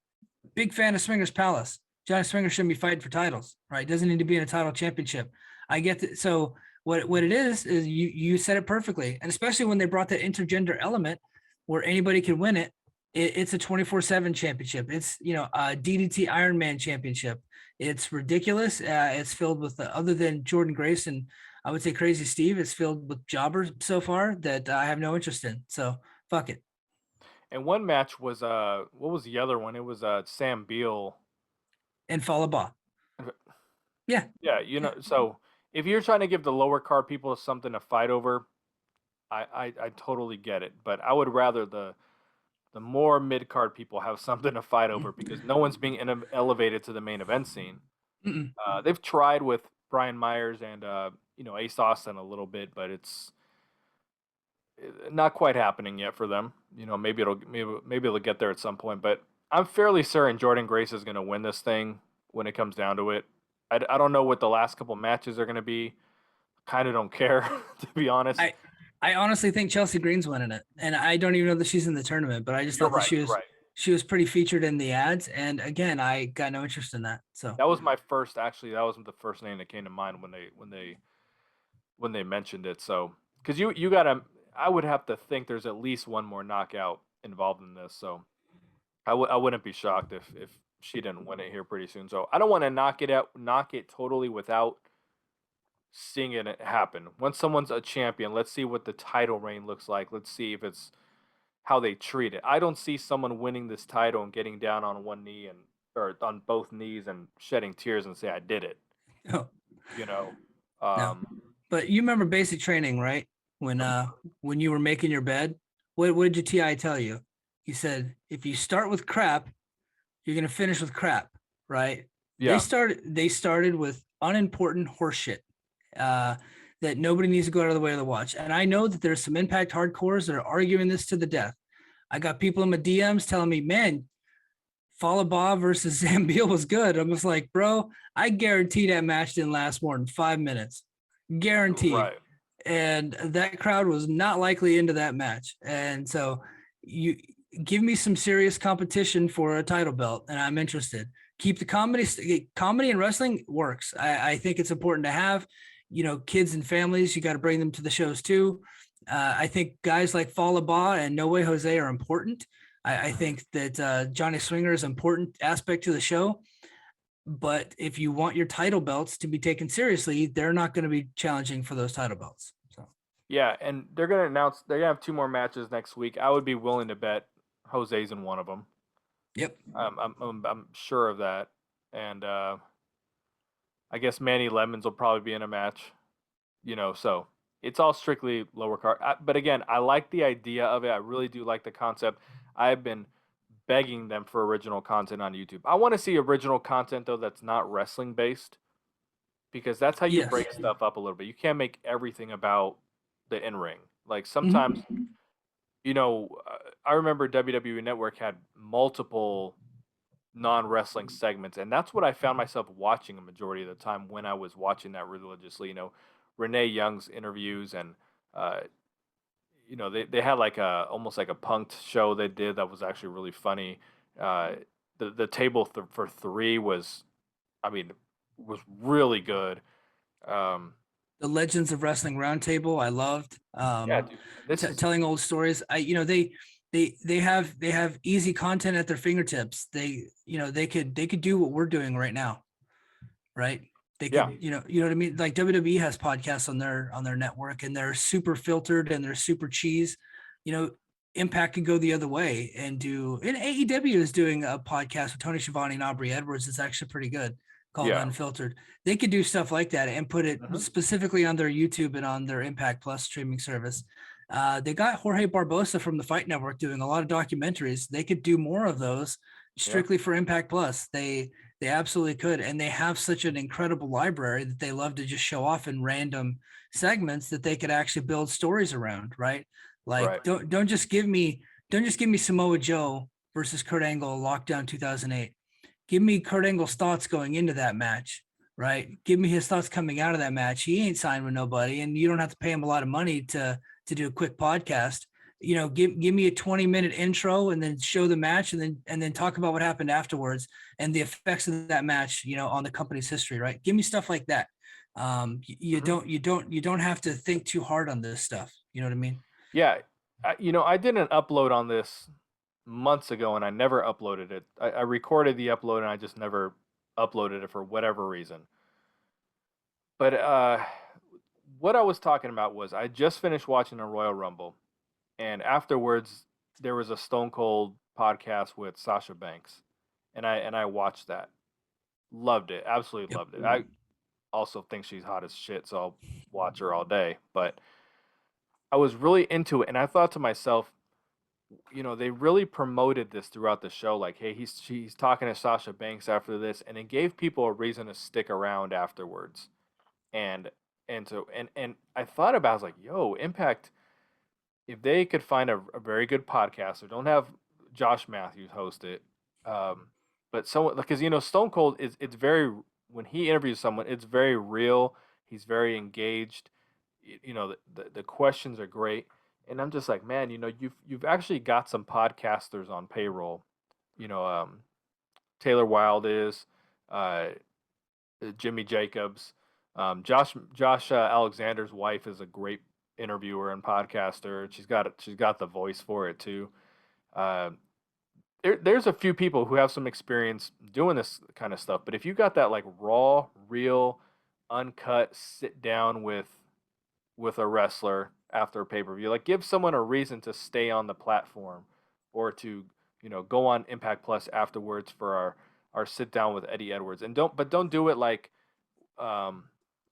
big fan of Swinger's Palace. Johnny Swinger shouldn't be fighting for titles, right? Doesn't need to be in a title championship. I get that. So what it is you said it perfectly. And especially when they brought that intergender element where anybody can win it, it's a 24/7 championship. It's, a DDT Iron Man championship. It's ridiculous. It's filled with, other than Jordan Grace and I would say Crazy Steve, it's filled with jobbers so far that I have no interest in. So fuck it. And one match was what was the other one? It was Sam Beal And Falaba. Yeah. Yeah, so if you're trying to give the lower card people something to fight over, I totally get it. But I would rather the more mid card people have something to fight over, because no one's being elevated to the main event scene. They've tried with Brian Myers and Ace Austin a little bit, but it's not quite happening yet for them. Maybe it'll get there at some point. But I'm fairly certain Jordan Grace is going to win this thing when it comes down to it. I don't know what the last couple matches are going to be. Kind of don't care, to be honest. I honestly think Chelsea Green's winning it, and I don't even know that she's in the tournament. But I just thought that she was pretty featured in the ads, and again, I got no interest in that. So that was my first. Actually, that was the first name that came to mind when they mentioned it. So because you gotta, I would have to think there's at least one more knockout involved in this. So I wouldn't be shocked if she didn't win it here pretty soon. So I don't want to knock it totally without seeing it happen. Once someone's a champion, let's see what the title reign looks like. Let's see if it's how they treat it. I don't see someone winning this title and getting down on one knee and or on both knees and shedding tears and say I did it. No, You know, no. um, But you remember basic training, right? When you were making your bed, what did your TI tell you? He said if you start with crap, you're gonna finish with crap, right? yeah, They started with unimportant horseshit that nobody needs to go out of the way to watch. And I know that there's some Impact hardcores that are arguing this to the death. I got people in my DMs telling me, man, Falaba versus Zambiel was good. I'm just like, bro, I guarantee that match didn't last more than 5 minutes. Guaranteed. right. And that crowd was not likely into that match. And so you give me some serious competition for a title belt, and I'm interested. Keep the comedy and wrestling works. I think it's important to have, kids and families. You got to bring them to the shows too. I think guys like Falaba and No Way Jose are important. I think that Johnny Swinger is an important aspect to the show. But if you want your title belts to be taken seriously, they're not going to be challenging for those title belts. So Yeah, and they're gonna have two more matches next week. I would be willing to bet Jose's in one of them. yep. I'm sure of that, and I guess Manny Lemons will probably be in a match. So it's all strictly lower card. But again, I like the idea of it. I really do like the concept. I've been begging them for original content on YouTube. I want to see original content though that's not wrestling based because that's how you Yes. break stuff up a little bit. You can't make everything about the in ring. Like Mm-hmm. sometimes, I remember WWE Network had multiple non-wrestling segments, and that's what I found myself watching a majority of the time when I was watching that religiously. Renee Young's interviews, and uh, they had like a almost like a punked show they did that was actually really funny. Uh, the table for three was, I mean, was really good. Um, The Legends of Wrestling Roundtable, I loved. yeah, dude, this is Telling old stories. They have easy content at their fingertips. They could do what we're doing right now, right? They yeah, could, you know what I mean? Like WWE has podcasts on their network, and they're super filtered and they're super cheese. You know, Impact could go the other way and do. And AEW is doing a podcast with Tony Schiavone and Aubrey Edwards. It's actually pretty good, called yeah. Unfiltered. They could do stuff like that and put it Mhm. specifically on their YouTube and on their Impact Plus streaming service. They got Jorge Barbosa from the Fight Network doing a lot of documentaries. They could do more of those Yeah, strictly for Impact Plus. They absolutely could, and they have such an incredible library that they love to just show off in random segments that they could actually build stories around, right? Like right. don't just give me Samoa Joe versus Kurt Angle Lockdown 2008. Give me Kurt Angle's thoughts going into that match, right? Give me his thoughts coming out of that match. He ain't signed with nobody, and you don't have to pay him a lot of money to do a quick podcast. Give me a 20-minute intro and then show the match and then talk about what happened afterwards and the effects of that match, on the company's history, right? Give me stuff like that. Mhm. You don't have to think too hard on this stuff. You know what I mean? Yeah, I did an upload on this months ago, and I never uploaded it. I recorded the upload, and I just never uploaded it for whatever reason. But what I was talking about was I just finished watching a Royal Rumble, and afterwards there was a Stone Cold podcast with Sasha Banks, and I watched that. Loved it, absolutely Yep. loved it. I also think she's hot as shit, so I'll watch her all day. But I was really into it, and I thought to myself, they really promoted this throughout the show. Like, hey, she's talking to Sasha Banks after this, and it gave people a reason to stick around afterwards. And and I thought about, it, I was like, yo, Impact, if they could find a very good podcaster, don't have Josh Matthews host it, um, but someone because Stone Cold is it's very when he interviews someone, it's very real. He's very engaged. The questions are great, and I'm just like, man, you've actually got some podcasters on payroll. You know, Taylor Wilde is, uh, Jimmy Jacobs, Josh Alexander's wife is a great interviewer and podcaster. She's got the voice for it too. Uh, there's a few people who have some experience doing this kind of stuff, but if you got that like raw, real, uncut sit down with a wrestler after a pay-per-view, like give someone a reason to stay on the platform or to, go on Impact Plus afterwards for our sit down with Eddie Edwards. And don't do it like um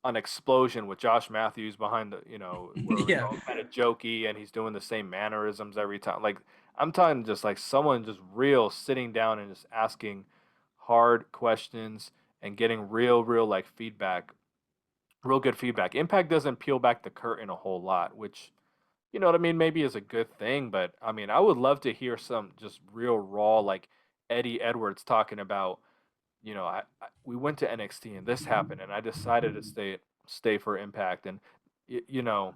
an explosion with Josh Matthews behind the, where it's Yeah. all kind of jokey and he's doing the same mannerisms every time. Like I'm talking just like someone just real sitting down and just asking hard questions and getting real like feedback, real good feedback. Impact doesn't peel back the curtain a whole lot, which, you know what I mean, maybe is a good thing, but I mean, I would love to hear some just real raw like Eddie Edwards talking about, we went to NXT and this happened, and I decided to stay for Impact, and you know,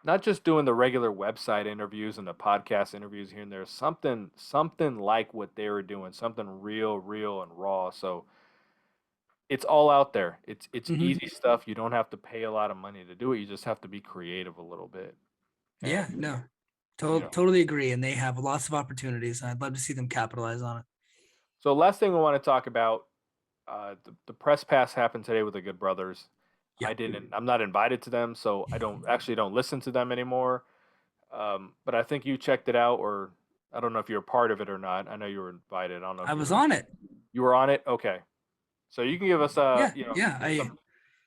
not just doing the regular website interviews and the podcast interviews here and there. Something like what they were doing, something real, and raw. So it's all out there. It's Hmm. easy stuff. You don't have to pay a lot of money to do it. You just have to be creative a little bit, Yeah, and no, you know. totally agree. And they have lots of opportunities, and I'd love to see them capitalize on it. So last thing I want to talk about, the press pass happened today with the Good Brothers. Yeah, I'm not invited to them, so I don't listen to them anymore. But I think you checked it out, or I don't know if you're a part of it or not. I know you were invited. I don't know if I was on it. you were on it. Okay, so you can give us Yeah, yeah.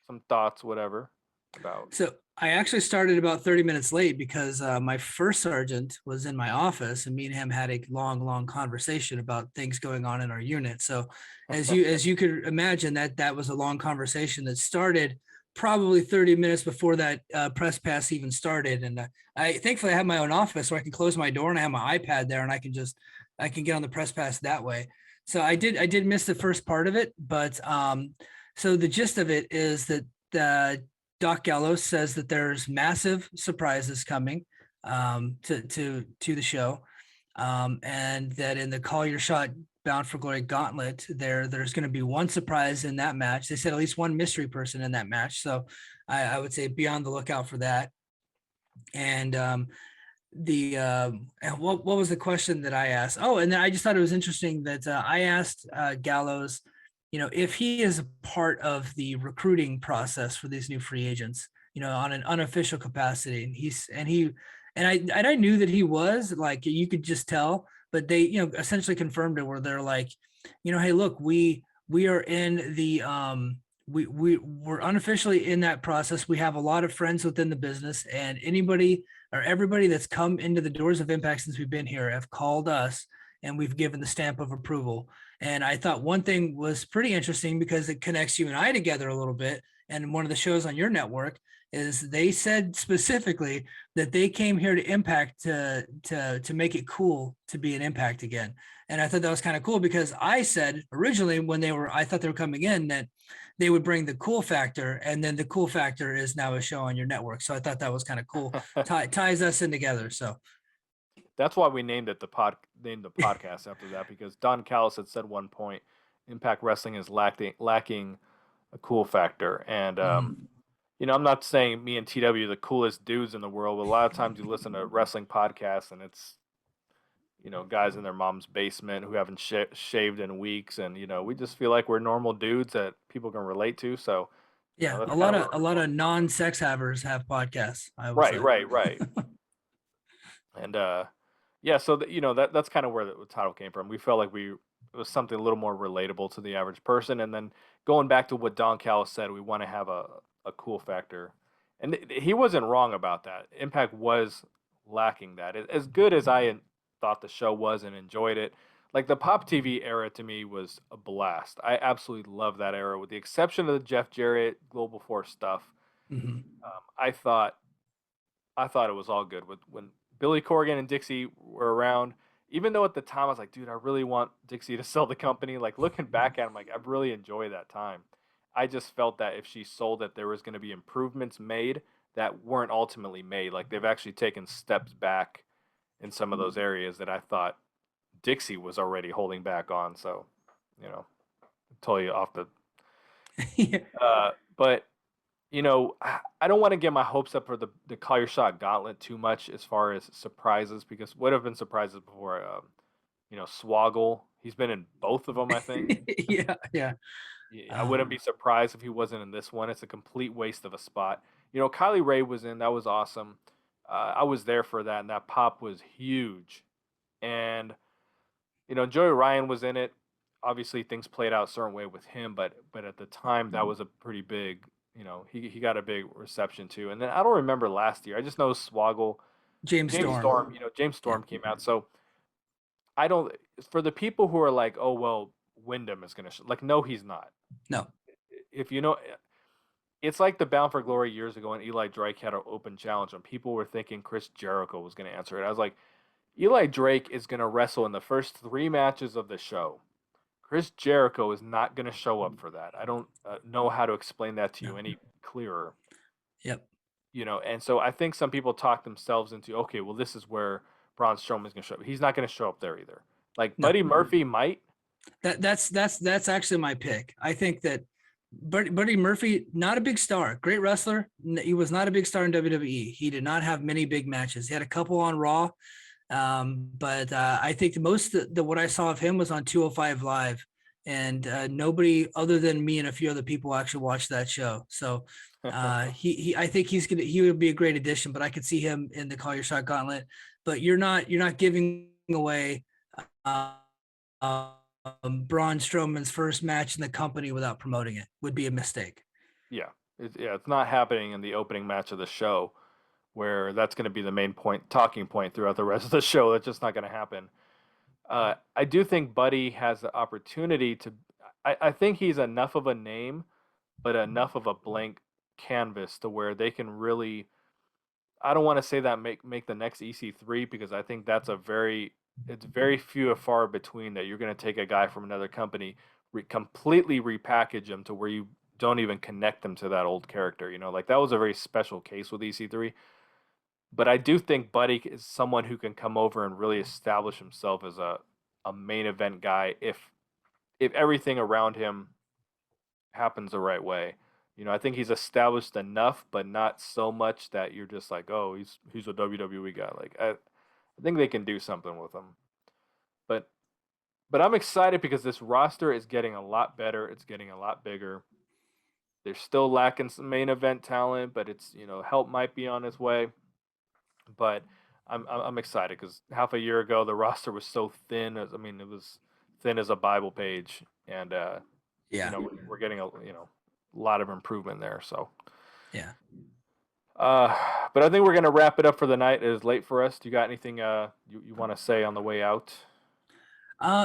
some thoughts, whatever, about. So I actually started about 30 minutes late because my first sergeant was in my office, and me and him had a long conversation about things going on in our unit. So as you could imagine, that was a long conversation that started probably 30 minutes before that press pass even started. And I thankfully I have my own office where I can close my door and I have my iPad there, and I can get on the press pass that way. So I did miss the first part of it, but so the gist of it is that Doc Gallows says that there's massive surprises coming to the show, and that in the Call Your Shot Bound for Glory Gauntlet, there's going to be one surprise in that match. They said at least one mystery person in that match, so I would say be on the lookout for that. And what was the question that I asked? Oh, and then I just thought it was interesting that I asked Gallows, if he is a part of the recruiting process for these new free agents, on an unofficial capacity. And I knew that he was, like, you could just tell, but they, essentially confirmed it where they're like, hey, look, we are in the we're unofficially in that process. We have a lot of friends within the business, and anybody or everybody that's come into the doors of Impact since we've been here have called us, and we've given the stamp of approval. And I thought one thing was pretty interesting because it connects you and I together a little bit. And one of the shows on your network is they said specifically that they came here to Impact to make it cool to be an Impact again. And I thought that was kind of cool because I said originally when I thought they were coming in that they would bring the cool factor, and then the cool factor is now a show on your network. So I thought that was kind of cool. Ties us in together. So That's why we named the podcast after that, because Don Callis had said one point, Impact Wrestling is lacking a cool factor, and I'm not saying me and TW are the coolest dudes in the world, but a lot of times you listen to wrestling podcasts and it's, guys in their mom's basement who haven't shaved in weeks, and we just feel like we're normal dudes that people can relate to. So, yeah, that's a kind lot of of where a we're lot going. of non-sex havers have podcasts, I will Right, say. right. And yeah, so that's kind of where the title came from. We felt like it was something a little more relatable to the average person, and then going back to what Don Callis said, we want to have a cool factor, and he wasn't wrong about that. Impact was lacking that. As good as thought the show was and enjoyed it, like the Pop TV era to me was a blast. I absolutely love that era, with the exception of the Jeff Jarrett Global Force stuff. Mhm. I thought it was all good with when Billy Corgan and Dixie were around. Even though at the time I was like, dude, I really want Dixie to sell the company. Like looking back at him, like I really enjoy that time. I just felt that if she sold it, there was going to be improvements made that weren't ultimately made. Like they've actually taken steps back in some of those areas that I thought Dixie was already holding back on. So, totally off the. Yeah. But I don't want to get my hopes up for the Call Your Shot Gauntlet too much as far as surprises, because would have been surprises before. Swoggle. He's been in both of them, I think. Yeah, yeah. I wouldn't be surprised if he wasn't in this one. It's a complete waste of a spot. Kylie Ray was in. That was awesome. I was there for that, and that pop was huge. And Joey Ryan was in it. Obviously, things played out a certain way with him, but at the time, that was a pretty big. He got a big reception too. And then I don't remember last year. I just know Swoggle, James Storm. Storm. James Storm came out. So I don't. For the people who are like, oh well, Wyndham is gonna like, no, he's not. No. If it's like the Bound for Glory years ago when Eli Drake had an open challenge and people were thinking Chris Jericho was going to answer it. I was like, Eli Drake is going to wrestle in the first 3 matches of the show. Chris Jericho is not going to show up for that. I don't know how to explain that to you any clearer. Yep. And so I think some people talk themselves into, okay, well, this is where Braun Strowman is going to show up. He's not going to show up there either. Like Buddy Murphy might. That's actually my pick. I think that Buddy Murphy, not a big star, great wrestler. He was not a big star in WWE. He did not have many big matches. He had a couple on Raw, but I think most of what I saw of him was on 205 Live, and nobody other than me and a few other people actually watched that show. So I think he would be a great addition. But I could see him in the Call Your Shot Gauntlet. But you're not giving away Braun Strowman's first match in the company without promoting it. Would be a mistake. Yeah, it's not happening in the opening match of the show, where that's going to be the main talking point throughout the rest of the show. That's just not going to happen. I do think Buddy has the opportunity to. I think he's enough of a name, but enough of a blank canvas to where they can really. I don't want to say that make the next EC3 because I think that's it's very few and far between that you're going to take a guy from another company, completely repackage him to where you don't even connect them to that old character. Like that was a very special case with EC3. But I do think Buddy is someone who can come over and really establish himself as a main event guy if everything around him happens the right way. I think he's established enough, but not so much that you're just like, oh, he's a WWE guy. Like I think they can do something with him. But I'm excited because this roster is getting a lot better. It's getting a lot bigger. They're still lacking some main event talent, but it's help might be on its way. But I'm excited because half a year ago the roster was so thin. It was thin as a Bible page, and we're getting a lot of improvement there. So yeah. But I think we're gonna wrap it up for the night. It is late for us. Do you got anything you want to say on the way out?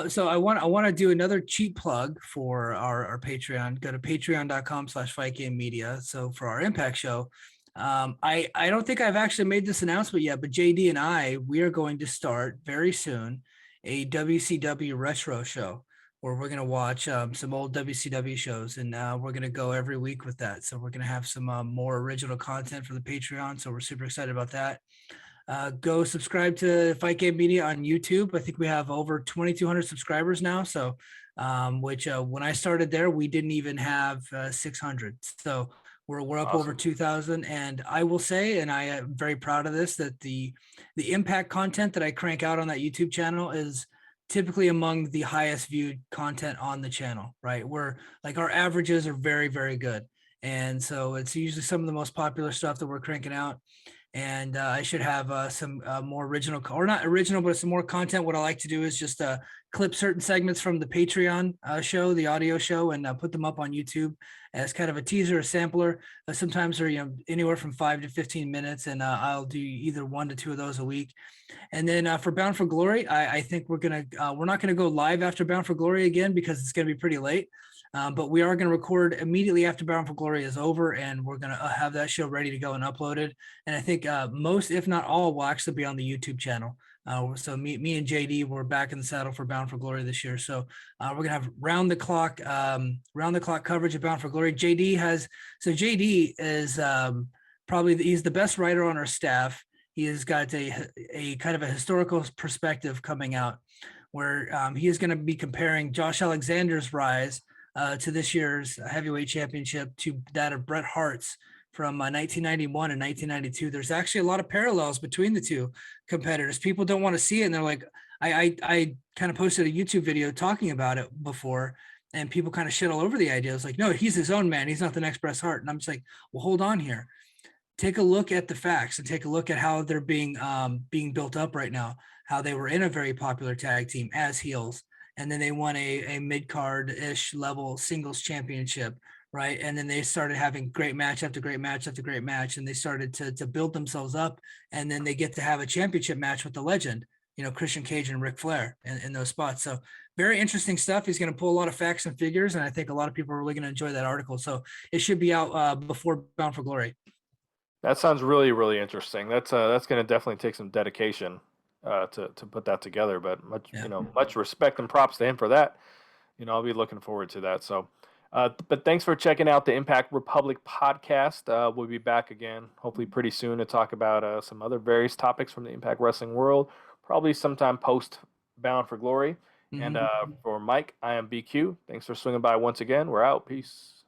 So I want to do another cheap plug for our Patreon. Go to patreon.com/fightgamemedia. So for our Impact show, I don't think I've actually made this announcement yet, but JD and we are going to start very soon a WCW retro show where we're going to watch some old WCW shows, and we're going to go every week with that. So we're going to have some more original content for the Patreon. So we're super excited about that. Go subscribe to Fight Game Media on YouTube. I think we have over 2,200 subscribers now. So, which when I started there, we didn't even have 600. So we're up over 2,000. And I will say, and I am very proud of this, that the Impact content that I crank out on that YouTube channel is typically among the highest viewed content on the channel, right? We're like, our averages are very, very good. And so it's usually some of the most popular stuff that we're cranking out. And I should have some more original, or not original, but some more content. What I like to do is just clip certain segments from the Patreon show, the audio show, and put them up on YouTube as kind of a teaser, a sampler. Sometimes they're anywhere from 5 to 15 minutes, and I'll do either 1 to 2 of those a week. And then for Bound for Glory, I think we're not gonna go live after Bound for Glory again because it's gonna be pretty late. But we are going to record immediately after Bound for Glory is over, and we're going to have that show ready to go and uploaded. And I think most, if not all, will actually be on the YouTube channel. So me and JD, we're back in the saddle for Bound for Glory this year. So we're going to have round the clock coverage of Bound for Glory. JD is probably he's the best writer on our staff. He has got a kind of a historical perspective coming out where he is going to be comparing Josh Alexander's rise to this year's heavyweight championship to that of Bret Hart's from 1991 and 1992. There's actually a lot of parallels between the two competitors. People don't want to see it, and they're like, I kind of posted a YouTube video talking about it before, and people kind of shit all over the idea. It's like, no, he's his own man. He's not the next Bret Hart. And I'm just like, well, hold on here. Take a look at the facts and take a look at how they're being built up right now. How they were in a very popular tag team as heels, and then they won a mid card ish level singles championship, right? And then they started having great match after great match after great match, and they started to build themselves up. And then they get to have a championship match with the legend, Christian Cage and Ric Flair in those spots. So very interesting stuff. He's going to pull a lot of facts and figures, and I think a lot of people are really going to enjoy that article. So it should be out before Bound for Glory. That sounds really, really interesting. That's going to definitely take some dedication to put that together. But much respect and props to him for that. I'll be looking forward to that. So, but thanks for checking out the Impact Republic podcast. We'll be back again, hopefully pretty soon, to talk about some other various topics from the Impact Wrestling world. Probably sometime post Bound for Glory. Mm-hmm. And for Mike, I am BQ. Thanks for swinging by once again. We're out. Peace.